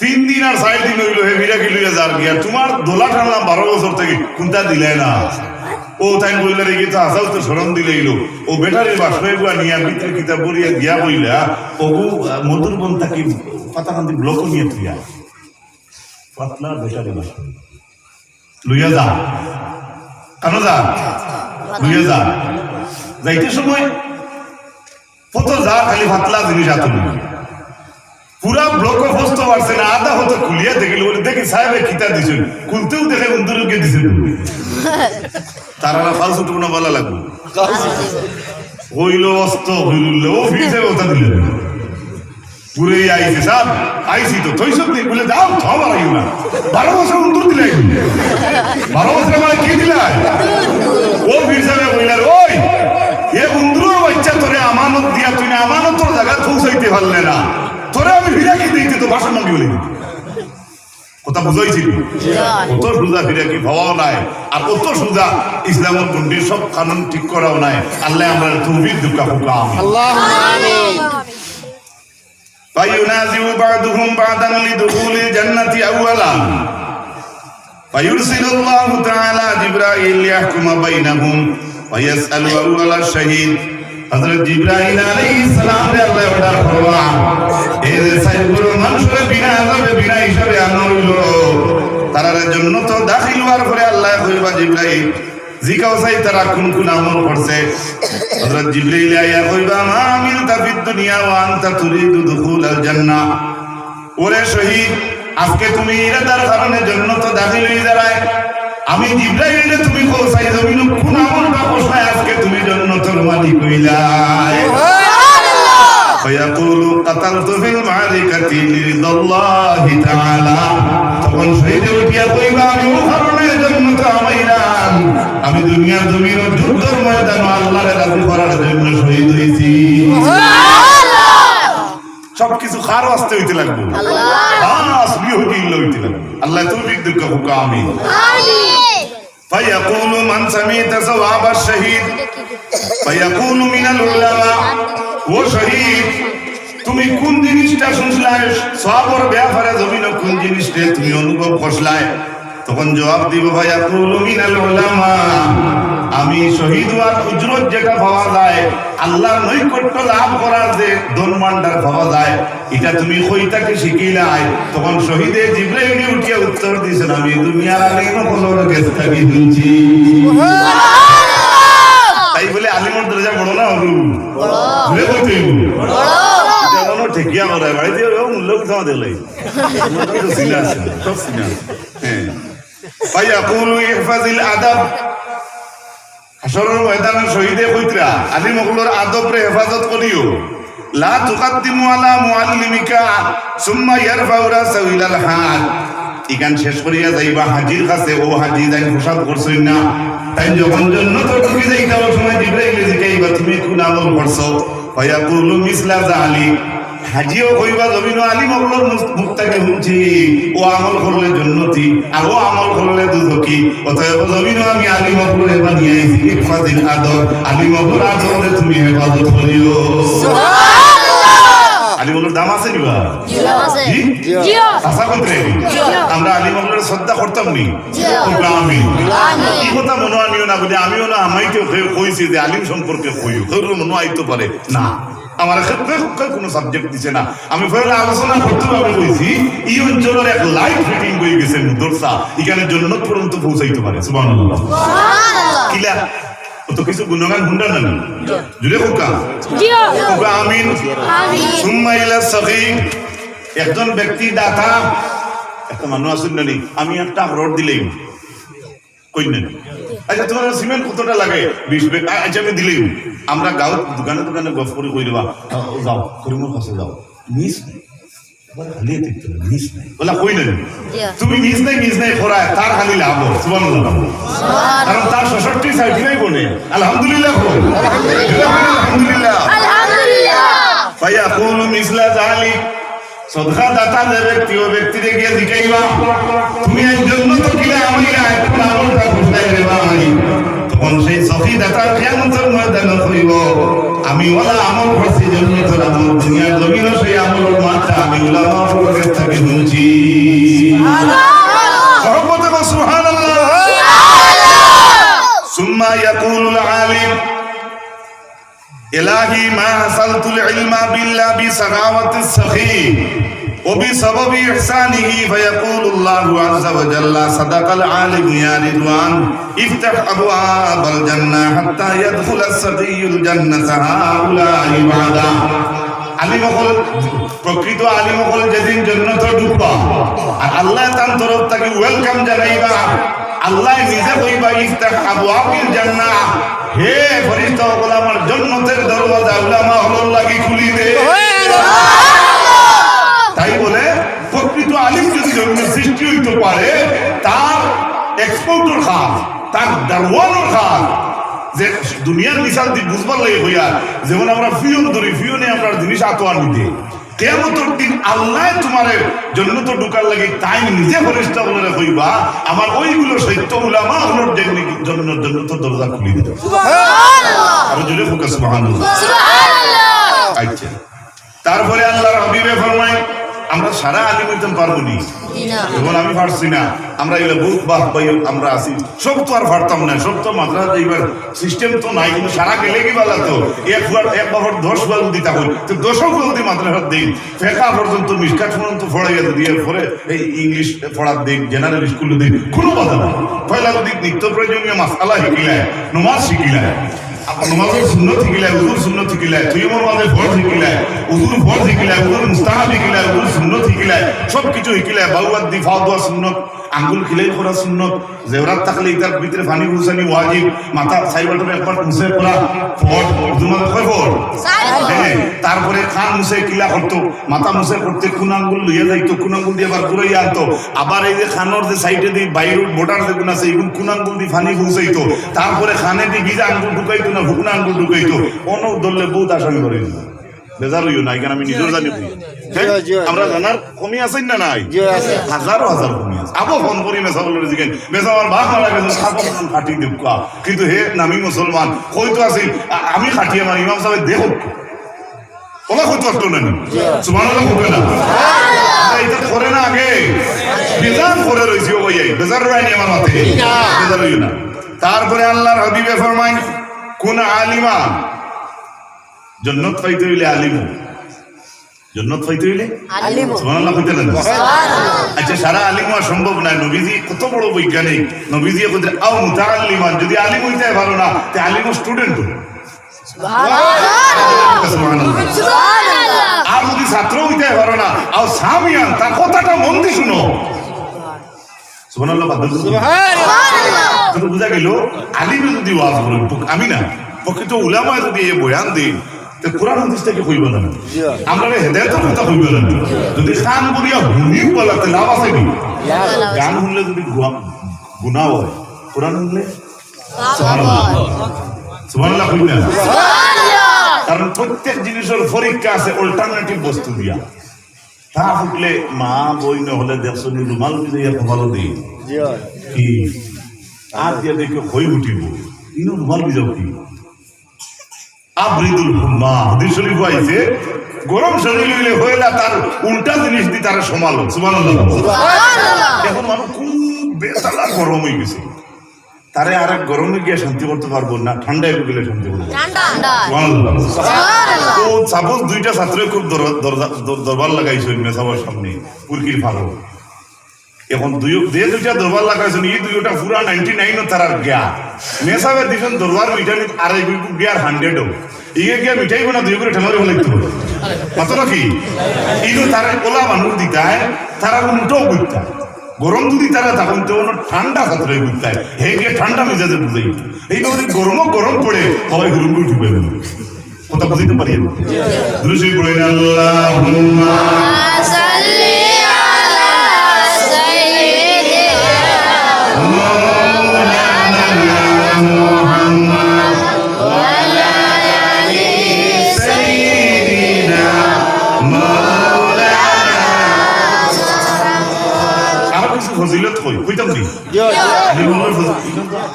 3 দিন আর 4 দিন হইল হে ফিরে কি লইয়া যার গিয়া তোমার দোলা টানলাম 12 বছর থেকে কোনটা দিলে না ও তাই বললে রে গিয়ে তো আসাও তো শরণ দিলেইল ও বেটারে বাসবাই বুয়া নিয়া ভিতরে কিতাব পড়িয়া গিয়া বইলা ওগু মধুর বন থাকি পাতাকান্দি ব্লক নিয়ে তুইয়া পাতলা বেটারে বাসবাই লইয়া যা কেন যা লইয়া যা যাইতে সময় কত যা খালি পাতলা জিনিস হাতে পুরা ব্লক ফস্ত পারছে না আধা হতো খুলিয়া দেখিল বলে দেখি সাহেবের কিতা দিছেন খুলতেও দেখে অন্তরকে দিছেন তারা ফালসু টুকনা বলা লাগবে হইল অস্ত হইল ও ফিরছে ওটা দিলেন পুরে আইছে সাহেব আইসি তো তুই সব বলে যাও খাবার আইও না 12 বছর অন্তর দিলাই 12 বছর মানে কি দিলাই ও ফিরছে বললার ওই এ বন্ধুর বাচ্চা তোরে আমানত দিয়া তুই না আমানতর জায়গা পৌঁছাইতে পারলে না তোরে আমি ফিরা কি দিতে তো ভাষণ মাগি বলি কথা বুঝাইছিল কত সুজা ফিরা কি ভাবাও নাই আর কত সুজা ইসলামের গন্ডির সব কানুন ঠিক করাও নাই আল্লাহ আমরা তৌফিক দুকা হুকা আল্লাহুম্মা আমিন ফায়ুনাজিউ বা'দুহুম বা'দান লিদুখুলিল জান্নাতি আওয়ালান ফায়ুরসিলুল্লাহু তাআলা জিবরাইল ইয়াহকুমু বাইনাহুম ওয়া ইয়াসআলু আওয়ালা শাহীদ হযরত জিবরাইল আলাইহিস সালাম রে আল্লাহ অর্ডার করবা এই যে সাইগুলো মানুষের বিনা আযাবে বিনা হিসাবে আনইল তারার জন্য তো দাখিল হওয়ার পরে আল্লাহ কইবা জিবরাইল জিকাও চাই তারা কোন কোন আমল করছে হযরত জিবরাইল আয়া কইবা মা আমিলতা ফিদ দুনিয়া ওয়া আনতা তুরিদু দুখুলাল জান্নাহ ওরে শহীদ আজকে তুমি ইরাদার কারণে জান্নাতে দাখিল হয়ে যারায় আমি জিবরাইল তুমি কোসাই জমিন কোন আমলটা কোসাই আজকে তুমি জান্নাতের মালিক হইলাই সুবহানাল্লাহ ফায়াকুলু কাতালতু ফিল মালিকাতি লিরিদাল্লাহি তাআলা তখন শহীদ উঠিয়া কইবা আমি ও কারণে জান্নাতে আমাইলাম আমি দুনিয়ার জমিন যুদ্ধের ময়দানে আল্লাহর রাজি করার জন্য শহীদ হইছি সুবহানাল্লাহ সবকিছু খার ওয়াস্তে হইতে লাগবে আল্লাহ আসলি হইতে লাগবে আল্লাহ তৌফিক দিক হুকা আমিন আমিন ফায়াকুলু মান সামিতা সওয়াব আশ-শাহীদ ফায়াকুলু মিনাল উলামা ও শহীদ তুমি কোন জিনিসটা শুনছলাই সওয়াবের ব্যাপারে জমিন কোন জিনিসটা তুমি অনুভব করছলাই তখন জবাব দিব ফায়াকুলু মিনাল উলামা আমি শহীদ হওয়ার উজরত যেটা পাওয়া যায় আল্লাহর নৈকট্য লাভ করার যে ধনভাণ্ডার পাওয়া যায় এটা তুমি কইতাকে শিখিলাই তখন শহীদে জিবরাইল উঠিয়া উত্তর দিয়েছেন আমি দুনিয়ার আলিম হলোর কাছে থাকি শুনছি সুবহানাল্লাহ তাই বলে আলিমের দরজা বড় না হলো বড় বলে কইতে বড় যেমন ঠিকিয়া করে বাড়িতে মূল্য উঠাও দিলাই তো সিনা সব সিনা হ্যাঁ ফায়াকুলু ইহফাজিল আদাব হাসরের ময়দানে শহীদে কইতরা আলী মখলুর আদবরে হেফাজত করিও লা তুকাদ্দিমু আলা মুআল্লিমিকা সুম্মা ইয়ারফাউ রাসাহু ইলাল হাজ ইকান শেষ করিয়া যাইবা হাজির কাছে ও হাজি যাই প্রসাদ করছই না তাই যখন জান্নাত ঢুকে যাইতা ওই সময় জিবরাইল জিকাইবা তুমি কোন আমল করছো ফায়াকুলু মিসলা যালিক হাজিও কইবা জমিন আলী মখলুর মুক্তাকে হুঁচি ও আমল করলে জান্নাতি আর ও আমল করলে দুজকি অতএব জমিন আমি আলী মখলুরে বানিয়েছি ইফাদিল আদর আলী মখলুর আদরে তুমি হেফাজত করিও সুবহানাল্লাহ আলিমুলের দাম আছে নিবা আশা করতে আমরা আলিমুলের শ্রদ্ধা করতাম নি আমি এই কথা মনে আনিও না বলে আমিও না আমাইকেও কইছি যে আলিম সম্পর্কে কই মনে আইতে পারে না আমার ক্ষেত্রে কোনো সাবজেক্ট দিছে না আমি পরে আলোচনা করতে আমি কইছি এই অঞ্চলের এক লাইট ফিটিং হয়ে গেছে দর্শা এখানে জন্নত পর্যন্ত পৌঁছাইতে পারে সুবহানাল্লাহ কিলা তো কিছু গুণগান হুন্ডা না জুড়ে হোকা আমিন সুম্মা ইলা সাগী একজন ব্যক্তি দাতা একটা মানুষ আসেন না আমি একটা রড দিলেই কই না আচ্ছা তোমার সিমেন্ট কতটা লাগে 20 ব্যাগ আচ্ছা আমি দিলেই আমরা গাঁও দোকানে দোকানে গফ করে কই দেবা যাও করিমর কাছে যাও মিস হালিয়ে দেখতে মিস নাই বলা কই না তুমি মিস নাই করায় তার হালি লাভ সুবহানাল্লাহ কারণ তার 66 সাইডেই বনে আলহামদুলিল্লাহ ফায়াকুলু মিসলা যালিক সদকা দাতা যে ব্যক্তি ও ব্যক্তিকে গিয়ে জিজ্ঞাসা তুমি এই জন্য তো কিলা আমিরা একটা আমলটা বুঝাই রে ভাই তখন সেই সফি দাতা কিয়ামতের ময়দানে কইব আমি ওলা আমল করছি জন্য তোর আমল দুনিয়ার জমিনে সেই আমলের মাত্রা আমি উলামা করে থাকি শুনছি সুবহানাল্লাহ সুবহানাল্লাহ সুম্মা ইয়াকুলুল আলিম إلهي ما حصلت العلم بالله بسخاوة السخي وبسبب إحسانه فيقول الله عز وجل صدق العالم يا رضوان افتح أبواب الجنة حتى يدخل السخي الجنة هؤلاء بعدا আলিম হল প্রকৃত আলিম হল যেদিন জান্নাত ঢুকবা আর আল্লাহ তার তরফ থেকে ওয়েলকাম জানাইবা আল্লাহ নিজে কইবা ইফতাহ আবওয়াবিল জান্নাহ হে ফেরেশতা সকল আমার জান্নাতের দরওয়াজা উলামা হল লাগি খুলি দে তাই বলে প্রকৃত আলিম যদি জন্মের সৃষ্টি হইতে পারে তার এক্সপোর্টর খান তার দারওয়ানোর খান যে দুনিয়ার মিশাল দি বুঝবার লাগে হইয়া যেমন আমরা ফিয়ন ধরি ফিয়নে আমরা জিনিস আতোয়ার নিতে কিয়ামতের দিন আল্লাহ তোমার জান্নাতে ঢোকার লাগি তাই নিজে ফেরেশতা বলে কইবা আমার ওইগুলো সত্য উলামা হলোর জান্নাতের দরজা খুলে দিতে সুবহানাল্লাহ আর জোরে ফুকা সুবহানাল্লাহ সুবহানাল্লাহ আচ্ছা তারপরে আল্লাহর হাবিবে ফরমায় আমরা সারা আলিম হইতে পারবো নি এখন আমি পারছি না আমরা এগুলো বহুত বাহ ভাই আমরা আছি সব তো আর পারতাম না সব তো মাদ্রাসা এইবার সিস্টেম তো নাই কিন্তু সারা গেলে কি বলা তো এক বাবার 10 বার দিতা হই তো 10 বার যদি মাদ্রাসা দেই ফেকা পর্যন্ত মিসকাত পর্যন্ত পড়াইয়া দিয়ে পরে এই ইংলিশ পড়ার দিক জেনারেল স্কুলে দিক কোনো কথা না পয়লা যদি নিত্য প্রয়োজনীয় মাসালা শিখিলায় নমাজ শিখিলায় নমাজের সুন্নত শিখিলায় উজুর সুন্নত শিখিলায় তুইমর মাঝে ফরজ শিখিলায় উজুর ফরজ শিখিলায় উজুর মুস্তাহাব শিখিলায় উজুর সুন্নত শিখিলায় সব কিছু শিখিলায় বাউয়াদ দি ফাওয়া সুন্নত আঙ্গুল খিলাই করা সুন্নত জেওরাত থাকলে এটার ভিতরে পানি হুসানি ওয়াজিব মাথা সাইবাটে একবার মুছে করা ফরজ উজুর মাঝে কয় ফরজ তারপরে কান মুছে কিলা করতো মাথা মুছে করতে কোন আঙ্গুল লইয়া যাইতো কোন আঙ্গুল দিয়ে আবার ঘুরাইয়া আনতো আবার এই যে খানোর যে সাইডে দিয়ে বাইরের বোর্ডার যে কোন আছে এগুলো কোন আঙ্গুল দিয়ে পানি হুসাইতো তারপরে খানে দিয়ে ভিজা আঙ্গুল ঢুকাইতো না হুকনা আঙ্গুল ঢুকাইতো অনেক ধরলে বহুত আসামি করে বেজার হইও না এখানে আমি নিজেও জানি আমরা জানার কমি আছেন না নাই হাজার হাজার কমি আছে আবো ফোন করি মেসাবলের জিগেন মেসা আমার বাঘ মারা গেছে সাপন খাটি দেবকা কিন্তু হে নামি মুসলমান কইতো আছে আমি খাটিয়ে আমার ইমাম সাহেব দেহ ওলা কইতো আসতো না সুবহানাল্লাহ কইতো না এটা করে না আগে বেজার করে রইছি ও ভাই বেজার রাইনি আমার মাথে বেজার হইও না তারপরে আল্লাহর হাবিবে ফরমায় কোন আলিমা জান্নাত পাইতে হইলে আলিম জান্নাত পাইতে হইলে আলিম সুবহানাল্লাহ কইতে না সুবহানাল্লাহ আচ্ছা সারা আলিম হওয়া সম্ভব না নবীজি কত বড় বৈজ্ঞানিক নবীজি কইতে আও মুতাআল্লিমান যদি আলিম হইতে পারো না তে আলিম স্টুডেন্ট সুবহানাল্লাহ সুবহানাল্লাহ আর যদি ছাত্র হইতে পারো না আও সামিয়ান তার কথাটা মন দিয়ে শুনো সুবহানাল্লাহ সুবহানাল্লাহ তো বুঝা গেল আলিম যদি ওয়াজ করে আমি না প্রকৃত উলামা যদি এই বয়ান দেই তো কোরআন হাদিস থেকে কইব না আমরা হেদায়েতের কথা কইব না যদি খান বলিয়া হুনি বলাতে লাভ আছে কি গান শুনলে যদি গুনাহ হয় কোরআন শুনলে সুবহানাল্লাহ সুবহানাল্লাহ কইনা সুবহানাল্লাহ কারণ প্রত্যেক জিনিসের পরীক্ষা আছে অল্টারনেটিভ বস্তু দিয়া তা ফুটলে মা বই না হলে দেখছনি রুমাল দিয়ে ভালো দেই কি আর দিয়ে দেখে হই উঠিব ইনো রুমাল দিও কি আবরিদুল হুম্মা হাদিস শরীফ আইছে গরম শরীর হইলে হইলা তার উল্টা জিনিস দিয়ে তারা সমালো সুবহানাল্লাহ। এখন মানুষ খুব বেতালা গরম হয়ে গেছে, তারে আর এক গরমে গিয়ে শান্তি করতে পারবো না, ঠান্ডায় গেলে শান্তি করবো। তো সাপোজ দুইটা ছাত্র খুব দরবার লাগাইছে মেসাবার সামনে পুরকির ফারো, এখন দুইটা দরবার লাগাইছেন, এই দুইটা পুরা 99 তার গিয়া মেসাবে দিছেন দরবার মিঠাই আর গিয়ার 100 ইয়ে গিয়া মিঠাই না দুই করে ঠেলারে হলে কত নাকি ইনো তারা ওলা মানুষ দিতায়, তারা উল্টো বুঝতা গরম যদি তারা তখন তো ঠান্ডা ছাত্র বুঝতায়, হে গিয়ে ঠান্ডা মেজাজে বুঝাই এই গরম গরম পড়ে সবাই হুরুম করে ঢুকে দেবে, কথা বুঝতে পারি দুরুশরীফ পড়ে আল্লাহুম্মা সাল্লি আলা সাইয়্যিদিনা মুহাম্মাদ ওয়া আলা আলি সাইয়্যিদিনা মাওলানা। আর কিছু ফজিলত কই কইতাম নি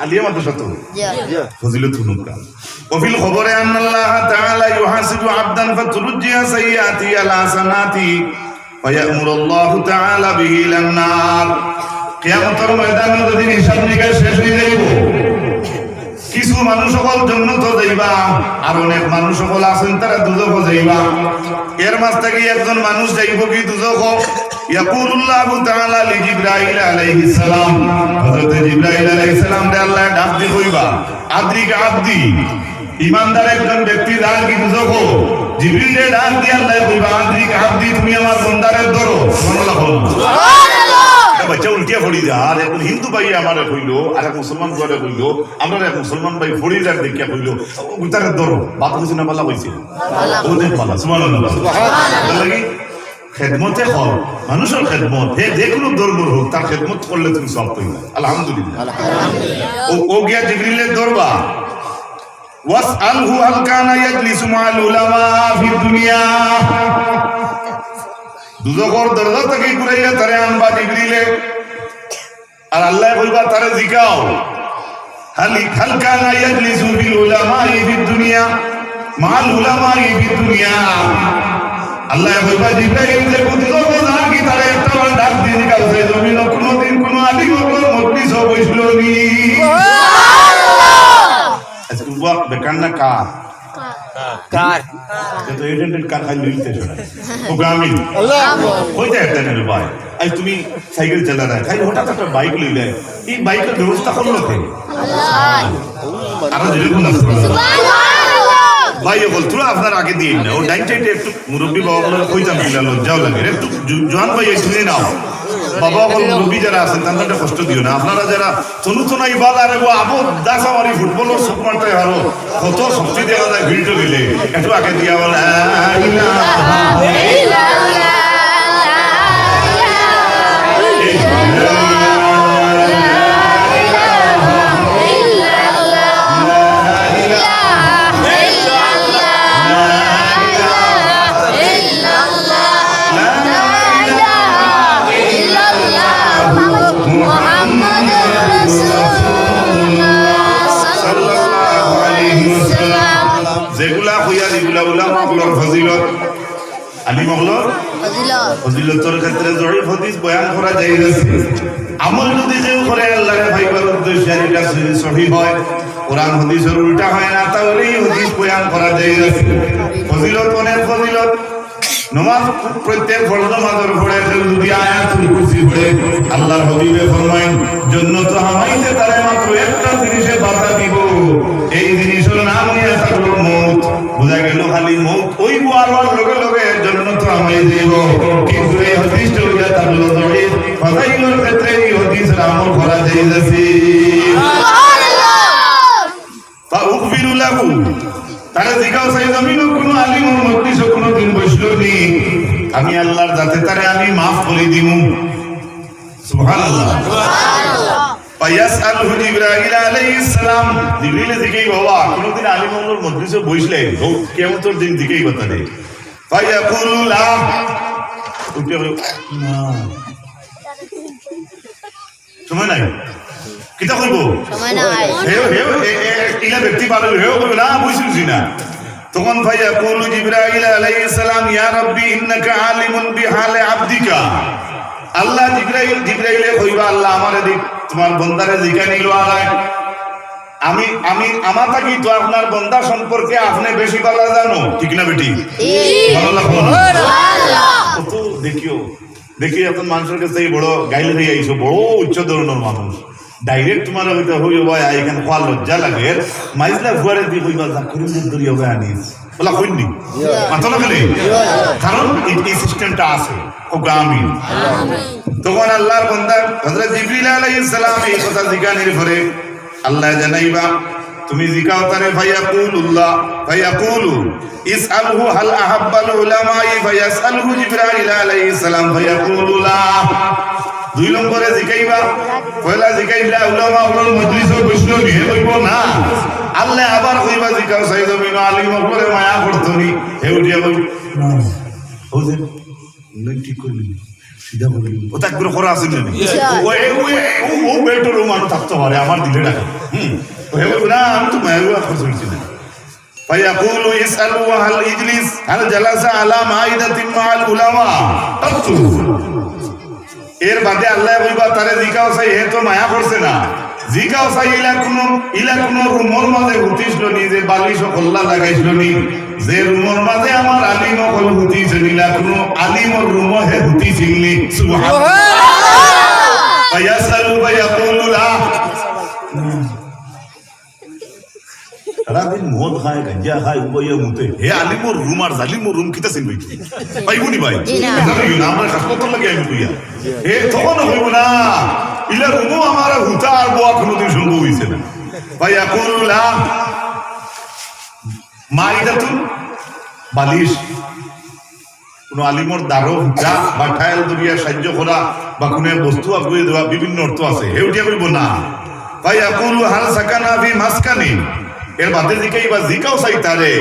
আলিয়া মাদ্রাসা তো ফজিলত হুনুকা وفي الخبر أن الله تعالى يحاسب عبدا فترجع سيئاته على حسناته فيأمر الله تعالى به إلى النار কিয়ামতের ময়দানে যদি হিসাব নিকাশ শেষ হয়ে যাইব, কিছু মানুষ সকল জান্নাতে যাইবা আর অনেক মানুষ সকল আছেন তারা দুজখে যাইবা। এর মাঝ থেকে একজন মানুষ যাইব কি দুজখ, ইয়াকুলুল্লাহু তাআলা লিজিবরাইল আলাইহিস সালাম, হযরত জিবরাইল আলাইহিস সালাম রে আল্লাহ ডাক দি কইবা আদ্রিক আব্দি, ইমানদার একজন ব্যক্তি ডাক কি দুজখ, জিবরিল রে ডাক দি আল্লাহ কইবা আদ্রিক আব্দি, তুমি আমার বান্দারে ধরো। সুবহানাল্লাহ। বাচ্চা উল্টিয়া ফড়ি যা, আর এখন হিন্দু ভাই আমার কইলো আর এক মুসলমান ঘরে কইলো, আমরা এক মুসলমান ভাই ফড়ি যার দেখিয়া কইলো উতারে ধরো, বাত কইছে না পাল্লা কইছে ওদের পাল্লা। সুবহানাল্লাহ। সুবহানাল্লাহ। খেদমতে হল মানুষের খেদমত, হে যে কোনো ধর্মের হোক তার খেদমত করলে তুমি সব পাইবা আলহামদুলিল্লাহ। ও গিয়া জিবরিলের দরবা ওয়াসআলহু হাল কানা ইয়াজলিসু মা'আল উলামা ফি দুনিয়া, দুজখর দরজা থেকে ঘুরাইয়া তারে আনবা জিবরিলে, আর আল্লাহ কইবা তারে জিগাও হাল কানা ইয়াজলিসু বিল উলামা ফি দুনিয়া মা'আল উলামা ফি দুনিয়া। আল্লাহ কইবা জিবরাইল যে দুজখ না কি তারে একটা ডাক দিয়ে জিগাও যে জমিন কোনদিন কোন আলিম মজলিস বসল নি। আচ্ছা তুবা বেকার না কার কার তো এজেন্টের কার খাই লিখতে শোনা ও গ্রামীণ আল্লাহ কইতে একটা নে ভাই, আজ তুমি সাইকেল চালা না খাই হঠাৎ একটা বাইক লইলে, এই বাইকের ব্যবস্থা করলো কে আল্লাহ। আর যেরকম সুবহানাল্লাহ ভাই বল তোরা আপনার আগে দিন না, ও ডাইন সাইডে একটু মুরব্বি বাবা বলে কইতাম দিলা লজ্জাও লাগে, একটু জোয়ান ভাই শুনে নাও, বাবা বল মুরব্বি যারা আছেন তাদের কষ্ট দিও না, আপনারা যারা চনুতনা ইবাল আর আবু দাসামারি ফুটবলের সুপারটা আরো কত শক্তি দেওয়া যায় ভিড়টো গেলে একটু আগে দিয়া বল লা ইলাহা ইল্লাল্লাহ যেগুলা হইয়া যেগুলা উলামাগুলোর ফজিলত আলিমগুলোর ফজিলতের ক্ষেত্রে জয়ীফ হাদিস বয়ান করা যাইতেছে। আমল যদি কেউ করে আল্লাহর ভাইবার উদ্দেশ্যে এটা সহিহ হয়, কোরআন হাদিসের উল্টা হয় না, তাহলে এই হাদিস বয়ান করা যাইতেছে। ফজিলত অনেক ফজিলত, নমাজ প্রত্যেক ফরজ নামাজের পরে যদি আয়াতুল কুরসি পড়ে আল্লাহর হাবিবে ফরমায়েন জান্নাত হামাইতে তারে মাত্র একটা জিনিসে বাধা দিব, এই জিনিসের নাম নিয়ে থাকলো মউত। বুঝা গেল খালি মউত ওই বুয়ার লগে লগে জান্নাত হামাই দিব, কিন্তু এই হাদিসটা হইয়া থাকলো জয়ীফ। ফাদাইলের ক্ষেত্রে এই হাদিসের আমল করা যাইতেছে। সুবহানাল্লাহ। ফাউগফিরু লাহু, তারা জিগাও চাই জমিন কোনো আলিম মজলিস কোনো দিন বসলো নি, আমি আল্লাহর জাতে তারে আমি মাফ করে দিব। সুবহানাল্লাহ। সুবহানাল্লাহ। ফায়াসআলহু জিবরাইল আলাইহিস সালাম, জিবরিল জিগাই বাবা কোনদিন আলিম মজলিসে বসলে ও কিয়ামতের দিন জিগাই বাতালে, ফায়াকুলু লা, উঠে না সময় নাই কিতা কইব সময় নাই, হে হে ইলা ব্যক্তি পারে হে কইব না বুঝছিস না, তখন ফায়াকুলু জিবরাইল আলাইহিস সালাম ইয়া রাব্বি ইন্নাকা আলিমুন বিহালি আবদিকা। আল্লাহ জিবরাইলে কইবা আল্লাহ আমারে তোমার বান্দারে জিজ্ঞাসা নিলো আলায় আমার থাকি তো আপনার বন্দা সম্পর্কে আপনি বেশি ভালো জানো, ঠিক না বেটি? তো দেখি এখন মানুষের কাছে বড় গাইলে হয়ে আইসো, বড় উচ্চ ধরনের মানুষ ডাইরেক্ট তোমার হইতে হই ভাই এখানে খোয়া লজ্জা লাগে মাইজলা ফুয়ারে দিয়ে কইবা যা করি ধরি হবে আনিস বলা কইনি মাথা লাগালে, কারণ এই সিস্টেমটা আছে আমিন। তখন আল্লাহর বান্দা হযরত জিবরিল আলাইহিস সালাম এই কথা জিজ্ঞাসার পরে আল্লাহ জানাইবা তুমি জিকাও তারে ফায়াকুলু ইসআলহু হাল আহাব্বাল উলামাই ফায়াসআলহু জিবরাইল আলাইহিস সালাম ফায়াকুলু লা। দুই নম্বরে জিকাইবা পয়লা জিকাইলা উলামা উল মজলিসে বসলো নিয়ে কইব না, আল্লাহ আবার কইবা জিকাও সাইদ মিন আলিম করে মায়া করতনি হে উঠিয়া কই না ওজে নই ঠিক করলি সিধা করলি ও তাকবীর করা আছে না ও বেটার মান থাকতে পারে আমার দিলে রাখে হে না আমি তো মায়া করছি না। ফায়াকুলু ইসআলু হাল ইজলিস হাল জালাসা আলা মাইদাতিন মাআল উলামা তাকতু। এর বাদে আল্লাহ কইবা তারে জিকাও চাই হে তো মায়া করছে না, জিকাও চাই ইলা কোনো রুমর মাঝে হুতিছিল নি যে বালিশ কল্লা লাগাইছিল নি, যে রুমর মাঝে আমার আলিম কল হুতিছিল ইলা কোনো আলিমর রুম হে হুতিছিল নি। সুবহানাল্লাহ। ফায়াসালু ফায়াকুলু লা। সারাদিন মদ খায় গাঞ্জা খায় উবইয়া মুতে হে আলিমর রুম আর জালিমর রুম কিতা চিনবে পাইবনি ভাই আমরা হাসপাতাল লাগে আমি কইয়া হে তখন হইব না ইলা রুমও আমার হুতা আর বোয়া কোনোদিন সম্ভব হইছে না। ভাই আকুল্লা মাইদাতুন বালিশ কোন আলিমর দারো হুতা বা ঠায়াল দুনিয়া সাহায্য করা বা কোন বস্তু আগুয়ে দেওয়া বিভিন্ন অর্থ আছে হে উঠিয়া কইব না। ভাই আকুলু হাল সাকানা ফি মাসকানি। এর বাদে জিকাইবা জিকাও চাই তারে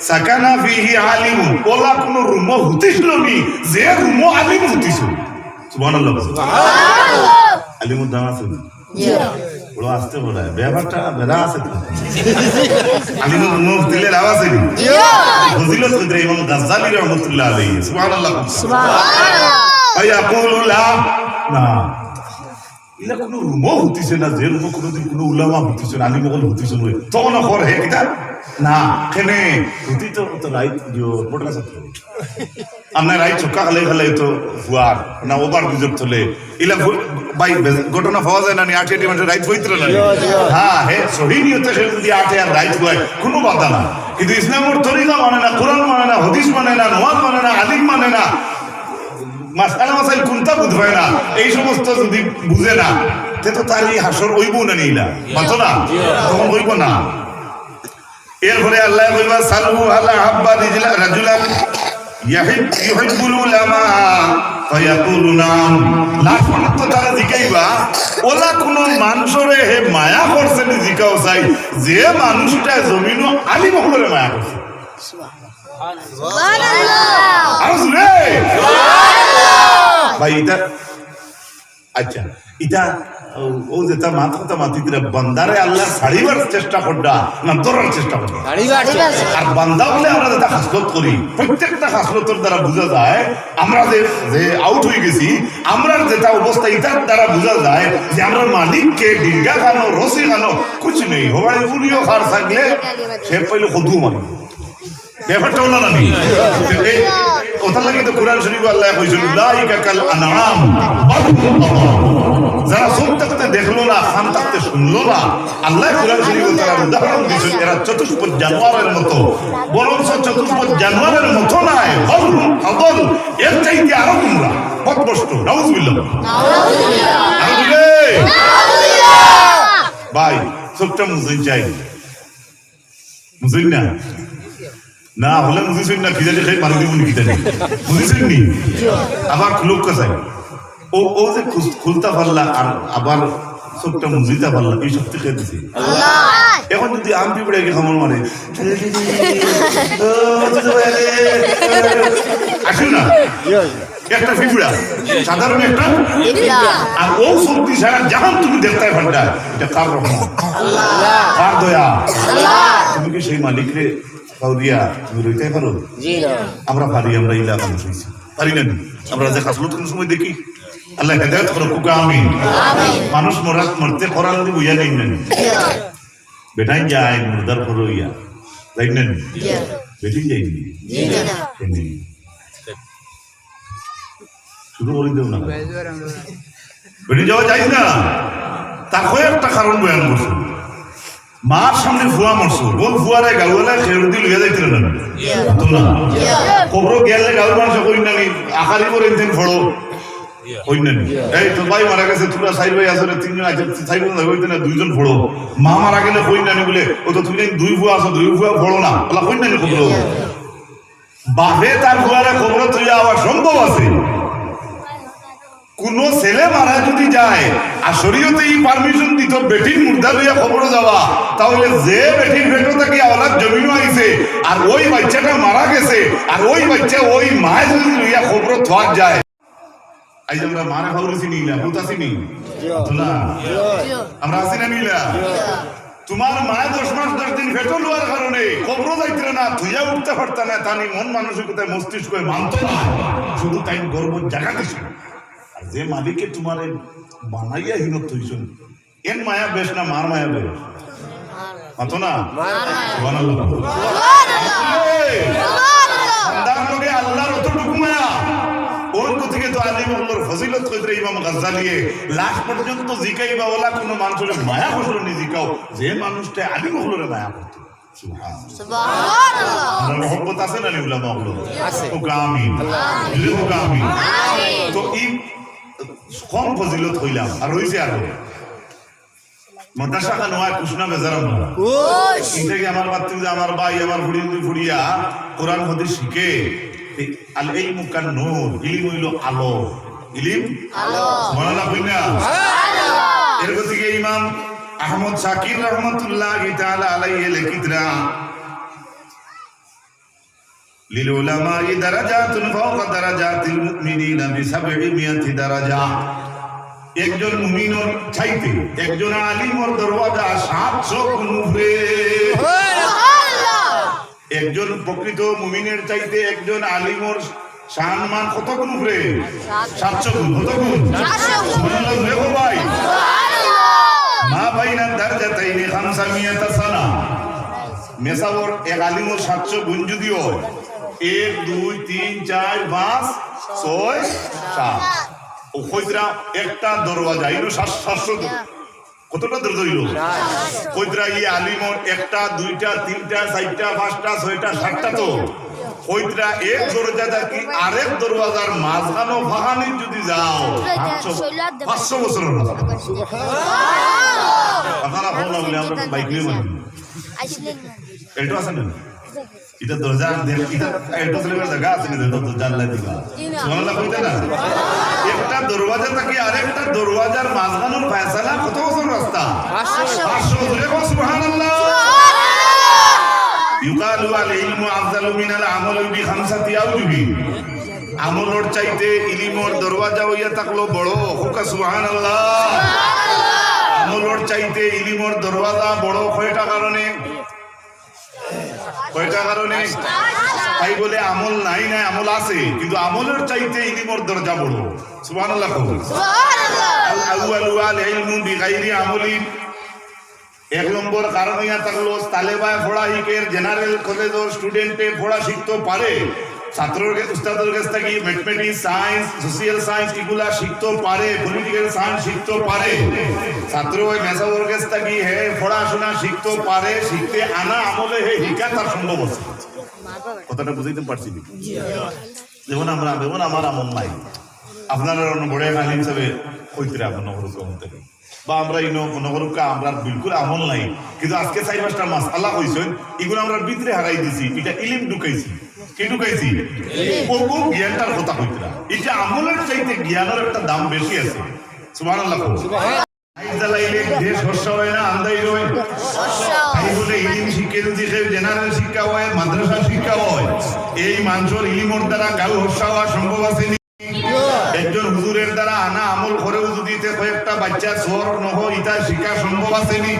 সাকানা ফিহি আলিম ওলা কোন রুম হুতিছিল নি যে রুম আলিম হুতিছিল। সুবহানাল্লাহ। আলিমুর দাম আছে বড় আসতে বলা ব্যাপারটা বেড়া আছে তো আলিমুর রুম হুতিলে লাভ আছে নি ফজিলত কদরে ইমাম গাজ্জালি রাহমাতুল্লাহ আলাইহি। সুবহানাল্লাহ সুবহানাল্লাহ। আয়াকুলু লা না ইলা কোনো রুমও হুতিছে না যে রুম কোনোদিন কোনো উলামা হুতিছে না আলিম কল হুতিছে নয় তখন কর হে কিতা না কেনে হুতি তো রাইট দিও বড় ছাত্র আমরা রাইট চক্কা খালে তো ফুয়ার না ওভার গুজব চলে ইলা ভাই ঘটনা পাওয়া যায় না নি আটে মানে রাইট হইতো না হ্যাঁ হে সহি নিয়তে সে যদি আটে আর রাইট হয় কোনো বাধা না, কিন্তু ইসলামের তরিকা মানে না, কোরআন মানে না, হাদিস মানে না, নামাজ মানে না, আলিম মানে না, মাসআলা মাসাইল কোনটা বুঝবে না, এই সমস্ত যদি বুঝে না তে তো তার এই হাসর হইব না নিলা মাতো না তখন হইব না। এরপরে আল্লাহ কইবা সালহু আলা হাব্বা রাজুলান ইউহিব্বুল উলামা ফায়াকুলু নাম। লাস্ট পর্যন্ত তারা জিকাইবা ওলা কোন মানুষরে হে মায়া করছে নি জিকাও চাই যে মানুষটা জমিনও আলিম হলে মায়া করছে। ভাই এটা আচ্ছা এটা ও যেটা মাথা মাতিরা বান্দারে আল্লাহ ছাড়িবার চেষ্টা করডা না ধরার চেষ্টা করডা আর বান্দা বলে আমরা যেটা হাসলত করি প্রত্যেকটা হাসলতের দ্বারা বোঝা যায় আমরা যে আউট হয়ে গেছি, আমরা যেটা অবস্থা এটার দ্বারা বোঝা যায় যে আমরা মালিককে ডিঙ্গা খানো রসি খানো কুছ নেই হওয়ায় উনিও খার থাকলে সে পাইলে কদু মানে ব্যাপারটা হলো না নি ওটার লাগে তো কোরআন শরীফ আল্লাহ কইছেন উলাইকা কাল আনআম যারা সব থাকতে দেখলো না খান থাকতে শুনলো না আল্লাহ কোরআন শরীফ তারা উদাহরণ দিয়েছেন এরা চতুষ্পদ জানোয়ারের মতো, বরং চতুষ্পদ জানোয়ারের মতো নয় হদল এর চাইতে আরো তোমরা পথভ্রষ্ট। নাউজুবিল্লাহ ভাই সবটা মুজিন চাই মুজিন না না হলে বুঝেছেন না খিদালি খাই মারি দিব নি খিদালি বুঝেছেন নি আবার খুলুক কাছে ও যে খুলতা পারলা আর আবার সবটা মুজিতা পারলা এই শক্তি খেয়ে দিছে এখন যদি আম পিঁপড়ে গিয়ে খামর মারে আসুন না একটা পিঁপড়া সাধারণ একটা আর ও শক্তি সারা জাহান তুমি দেখতে পারটা এটা কার রহমত কার দয়া তুমি কি সেই মালিকরে কাউরিয়া তুমি রইতে পারো? আমরা পারি, আমরা ইলা মানুষ হয়েছি, পারি না? আমরা যে খাসলো তখন সময় দেখি। আল্লাহ হেদায়েত করো, কুকা আমিন। মানুষ মরতে করার যদি বুঝা নেই না বেটাই যায় মুর্দার করো ইয়া যাই না বেটি যাইনি শুরু করে দেও না, বেটি যাওয়া যাই না। তাকে একটা কারণ বয়ান করছো, মার সামনে ফুয়া মরছো, বল ফুয়ারে গাউলা খেয়ে দিয়ে লইয়া যাইতে না তোমরা খবর গেলে গাউর মানুষ করি না আকারি করে দিন ফড়ো এই তো ভাই মারা গেছে, তোমরা সাইড ভাই আসো, তিনজন আছে, সাইড হইতে না দুইজন ফোড়ো। মা মারা গেলে কই না বলে ও তো তুমি দুই ফুয়া আছো, দুই ফুয়া ফোড়ো না বলা কই না খবর। বাপে তার ফুয়ারে খবর তুই আবার সম্ভব আছে? কোন ছেলে মারা যদি যায় আর শরীয়তে এই পারমিশন দিত বেটির মুর্দা লইয়া খবর যাওয়া, তাহলে যে বেটির পেটো থেকে আওলাদ জমিনও আইছে আর ওই বাচ্চাটা মারা গেছে আর ওই বাচ্চা ওই মায় যদি লইয়া খবর থাক যায়, আজ আমরা মারা খবর চিনি না, ভূত আসিনি আমরা আসি না নিলা। তোমার মায় 10 মাস 10 দিন পেটো লওয়ার কারণে খবর যাইতে না, থুইয়া উঠতে পারত না, তানি মন মানসিকতায় মস্তিষ্ক মানত না, শুধু তাই গর্ব জায়গা দিছে। যে মালিকে তোমার বানাইয়া হিনত হইছেন এন মায়া বেশ না মার মায়া বেশ মাতো না আল্লাহর অতটুকু মায়া ওর থেকে তো আলিম আল্লাহর ফজিলত কইতে ইমাম গাজ্জালিয়ে লাস্ট পর্যন্ত জিকাইবা ওলা কোনো মানুষের মায়া হলো নি জিকাও, যে মানুষটা আলিম হলোরে মায়া করতে। সুবহানাল্লাহ মহব্বত আছে না উলামা হলো আছে, ও আমিন ও আমিন। তো এই কম ফজিলত হইলাম আর হইছে আরো মাদ্রাসা খান হয় কুশনা বেজারাম না থেকে আমার বাচ্চা যে আমার ভাই আমার ফুড়িয়া কোরআন হাদিস শিখে। আল ইলমু কান নূর, ইলম হইল আলো, ইলম আলো, সুবহানাল্লাহ কইনা সুবহানাল্লাহ। এর গতিকে ইমাম আহমদ শাকির রাহমাতুল্লাহি তাআলা আলাইহি লিখিতরা লিল উলামা'i দারাজাতুন ফাওকা দারাজাতিল মুমিনিনা বি700 দারাজা। একজন মুমিনের চাইতে একজন আলিমের দরওয়াজা 700 গুণ উপরে। সুবহানাল্লাহ। একজন প্রকৃত মুমিনের চাইতে একজন আলিমের সম্মান কত গুণ উপরে? 700 গুণ। কত গুণ? 700 গুণ। সুবহানাল্লাহ দেখো ভাই, সুবহানাল্লাহ। মা বাইনা দারজাতাইনি 500 সানা মেসাবর এক আলিমের 700 গুণ যদি হয় 1 2 3 4 5 6 7 ও কইতরা একটা দরওয়াজা হইল 700 কতটা দরজা হইল? কইতরা এই আলিমর একটা দুইটা তিনটা চারটা পাঁচটা ছয়টা সাতটা তো কইতরা এক দরজা কি আরেক দরওয়াজার মাঝখানো ফাহানি যদি যাও 500 বছরের কথা। সুবহানাল্লাহ। আপনারা বলনা বলে আমরা বাইক নিয়ে মানে আসলেন না এটা আছে না এটা দরজা এটা এটা চলে জায়গা আছে না দরজা আল্লাহ দিবা। সুবহানাল্লাহ কইতা না একটা দরওয়াজা থেকে আরেকটা দরওয়াজার মাঝখানোর ফয়সালা কত বছর রাস্তা? 500 বছর। সুবহানাল্লাহ। ইউকালু আল ইলমু আফদালু মিনাল আমালি বি 5 আওজুবি। আমলর চাইতে ইলমর দরওয়াজা হইয়া থাকলো বড়। হুকা সুবহানাল্লাহ। আমলর চাইতে ইলমর দরওয়াজা বড় কয়টা কারণে? কয়টা কারণে? তাই বলে আমল নাই না, আমল আছে, কিন্তু আমলের চাইতে ইলমের দরজা বড়। সুবহানাল্লাহ সুবহানাল্লাহ। আল আউয়ালু আল ইলমু বিগাইরি আমলি। এক নম্বর কারণ ইয়া থাকলো তালেবায় পড়া হিকের জেনারেল কলেজের স্টুডেন্টে পড়া শিখতে পারে, ছাত্রর উস্তাদের কাছ থেকে ম্যাথমেটিক্স সায়েন্স সোশিয়াল সায়েন্স এগুলা শিখতে পারে, পলিটিক্যাল সায়েন্স শিখতে পারে, ছাত্র ওই মেসাবর কাছ থেকে হে পড়াশোনা শিখতে পারে, শিখতে আনা আমলে হে হিকা তার সম্ভব আছে। কথাটা বুঝাইতে পারছি? যেমন আমার আমল নাই, আপনারা বড় আলিম হিসাবে কইতে আপনার নগর বা আমরা এই নগরকে আমরা বিলকুল আমল নাই, কিন্তু আজকে 4-5টা মাসআলা কইছেন এগুলো আমরা ভিতরে হারাই দিছি। এটা ইলম ঢুকাইছি, কি ঢুকাইছি? কোকো জ্ঞানটার কথা কইতরা। এটা আমলের চাইতে জ্ঞানের একটা দাম বেশি আছে। সুবহানাল্লাহ সুবহানাল্লাহ। আই জ্বালাইলে দেশ হর্ষ হয় না, আন্দাই হয় তাই বলে ইলম শিক্ষা যদি জেনারেল শিক্ষা হয়, মাদ্রাসা শিক্ষা হয়, এই মানুষের ইলমের দ্বারা গাও হর্ষ হওয়া সম্ভব আছে? একজন হুজুরের দ্বারা আনা আমল করেও যদি কয়েকটা বাচ্চা সোর নহ ইটা শিক্ষা সম্ভব আছে নি?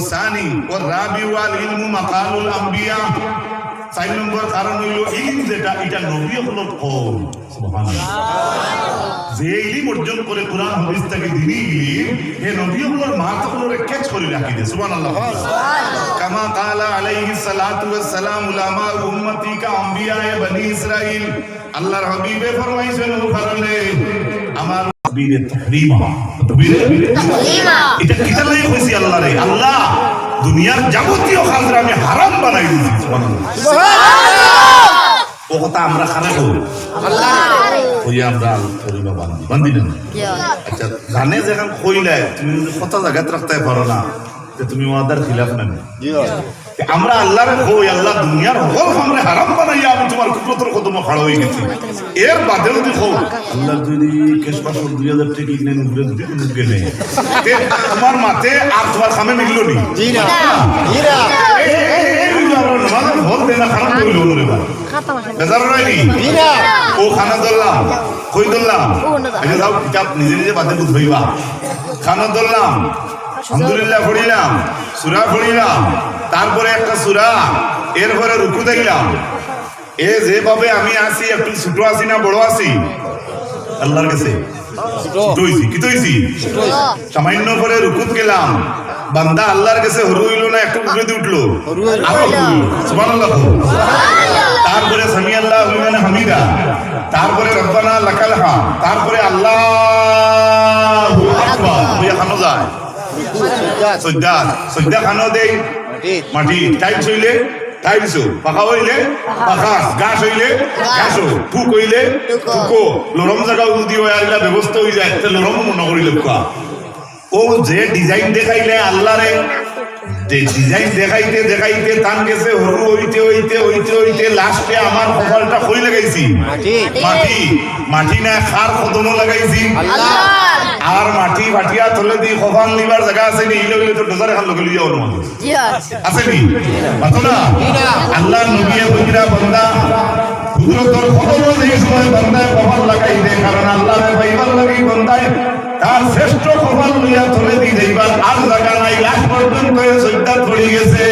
সানি ও রাবিউল ইলমু মাকালুল আম্বিয়া 4 নম্বর কারণ হইল ইলম যেটা এটা নবী হলো কওম সুবহানাল্লাহ যে ইলম অর্জন করে কোরআন হাদিস থেকে দিনী ইলম হে নবী হলোর মাতগুলোরে ক্যাচ করে রাখি দে সুবহানাল্লাহ কামা কালা আলাইহিস সালাতু ওয়াস সালাম উলামা উম্মতি কা আম্বিয়ায়ে বনি ইসরাইল আল্লাহর হাবিবে ফরমাইছেন ও ফরলে আমার তাকবীরে তাহরিমা তাকবীরে তাহরিমা এটা কিতা লাগে কইছি আল্লাহ রে আল্লাহ দুনিয়ার যাবতীয় খাজরা আমি হারাম বানাই দিয়েছি সুবহানাল্লাহ ও কথা আমরা খানা করি আল্লাহ ওই আমরা তাহরিমা বান্দি না আচ্ছা জানে যখন কইলাই তুমি কত জায়গা রাখতে পারো না যে তুমি ওয়াদার খিলাফ না আমরা আল্লাহরে কই আল্লাহ দুনিয়ার হল আমরা হারাম বানাইয়া আমি তোমার কুদরতের কদম খাড়া হয়ে গেছি এর বাদে যদি কও আল্লাহ যদি কেশ পাসর 2000 টাকা কিনে ঘুরে যদি কোনো গেলে তোমার মাতে আর তোমার সামনে মিললো নি জি না জি না এই আমরা নামাজ হল দেনা খারাপ হইল ওরে বা বেজার রাইনি জি না ও খানা দল্লাম কই দল্লাম আগে যাও কিতাব নিজে নিজে বাদে বুঝাইবা খানা দল্লাম আলহামদুলিল্লাহ পড়িলাম সূরা পড়িলাম তারপরে একটা সূরা এরপরে রুকু দিলাম এ যেভাবে আমি আছি একটু ছোট আছি না বড় আছি আল্লাহর কাছে ছোট হইছি কি হইছি সামান্য করে রুকুত গেলাম বান্দা আল্লাহর কাছে হরু হইল না একটু উপরে দিয়ে উঠলো সুবহানাল্লাহ তারপরে সামি আল্লাহু লিমান হামিদা তারপরে রব্বানা লাকাল হামদ তারপরে আল্লাহু আকবার ওই খানো যায় সজ্জা খানো দেই মাটি টাইলস হইলে টাইলস পাকা হইলে পাকা গাছ হইলে গাছ ফুক হইলে ফুকো লরম জায়গা যদি হয় আর ব্যবস্থা হয়ে যায় তাহলে লরম মনে করিলে ও যে ডিজাইন দেখাইলে আল্লাহরে ডিজাইন দেখাইতে দেখাইতে তান গেছে হরু হইতে হইতে হইতে হইতে লাস্টে আমার কপালটা কই লাগাইছি মাটি মাটি না খার কদম লাগাইছি আর মাটি ভাটিয়া তলে দি কপাল নিবার জায়গা আছে নি ইলে ইলে তো ডজার খান লগে লিয়া ওর মধ্যে আছে নি মাতো না আল্লাহ নবীয়ে কইরা বান্দা কুদরতের কদম এই সময় বান্দায় কপাল লাগাই দে কারণ আল্লাহর পাইবার লাগি বান্দায় তার শ্রেষ্ঠ কপাল লইয়া তলে দি যাইবার আর জায়গা নাই লাখ পর্যন্ত সজ্জা পড়ে গেছে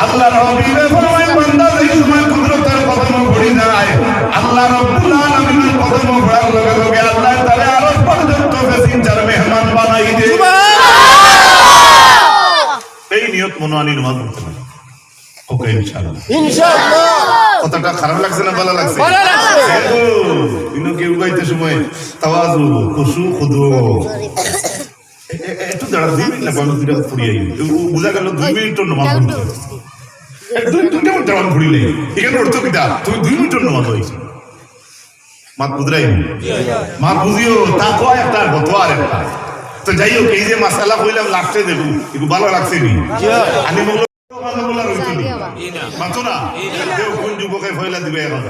আল্লাহর হাবিবে ফরমায় বান্দা এই সময় কুদরতের কদম পড়ি যায় আল্লাহ রাব্বুল আলামিনের কদম পড়ার লগে লগে আল্লাহ তাআলা আরশ পর্যন্ত প্যাসেঞ্জার মেহমান বানাই দে এই নিয়ত মনোয়ানি নামাজ পড়তে হবে ওকে ইনশাআল্লাহ কতটা খারাপ লাগছে না ভালো লাগছে ভালো লাগছে ইনো কেউ গাইতে সময় তাওয়াজু খুশু খুদু একটু দাঁড়া 2 মিনিট লাগবে আমি দুইটা পড়ি আই বুঝা গেল 2 মিনিটের নামাজ পড়তে দুই মিনিট দাঁড়া পড়ি নাই এখানে অর্থ কিটা তুমি 2 মিনিটের নামাজ হইছে মাত বুঝরাই মা বুঝিও তা কয় একটা গতোয়া আর একটা তো যাই হোক এই যে মাসালা কইলাম লাস্টে দেখু একটু ভালো লাগছে নি আমি বললাম মাতো না কেউ কোন যুবকে ফয়লা দিবে এখন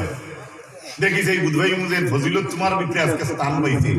দেখি সেই বুধভাই মুজে ফজিলত তোমার ভিতরে আজকে স্থান পাইছে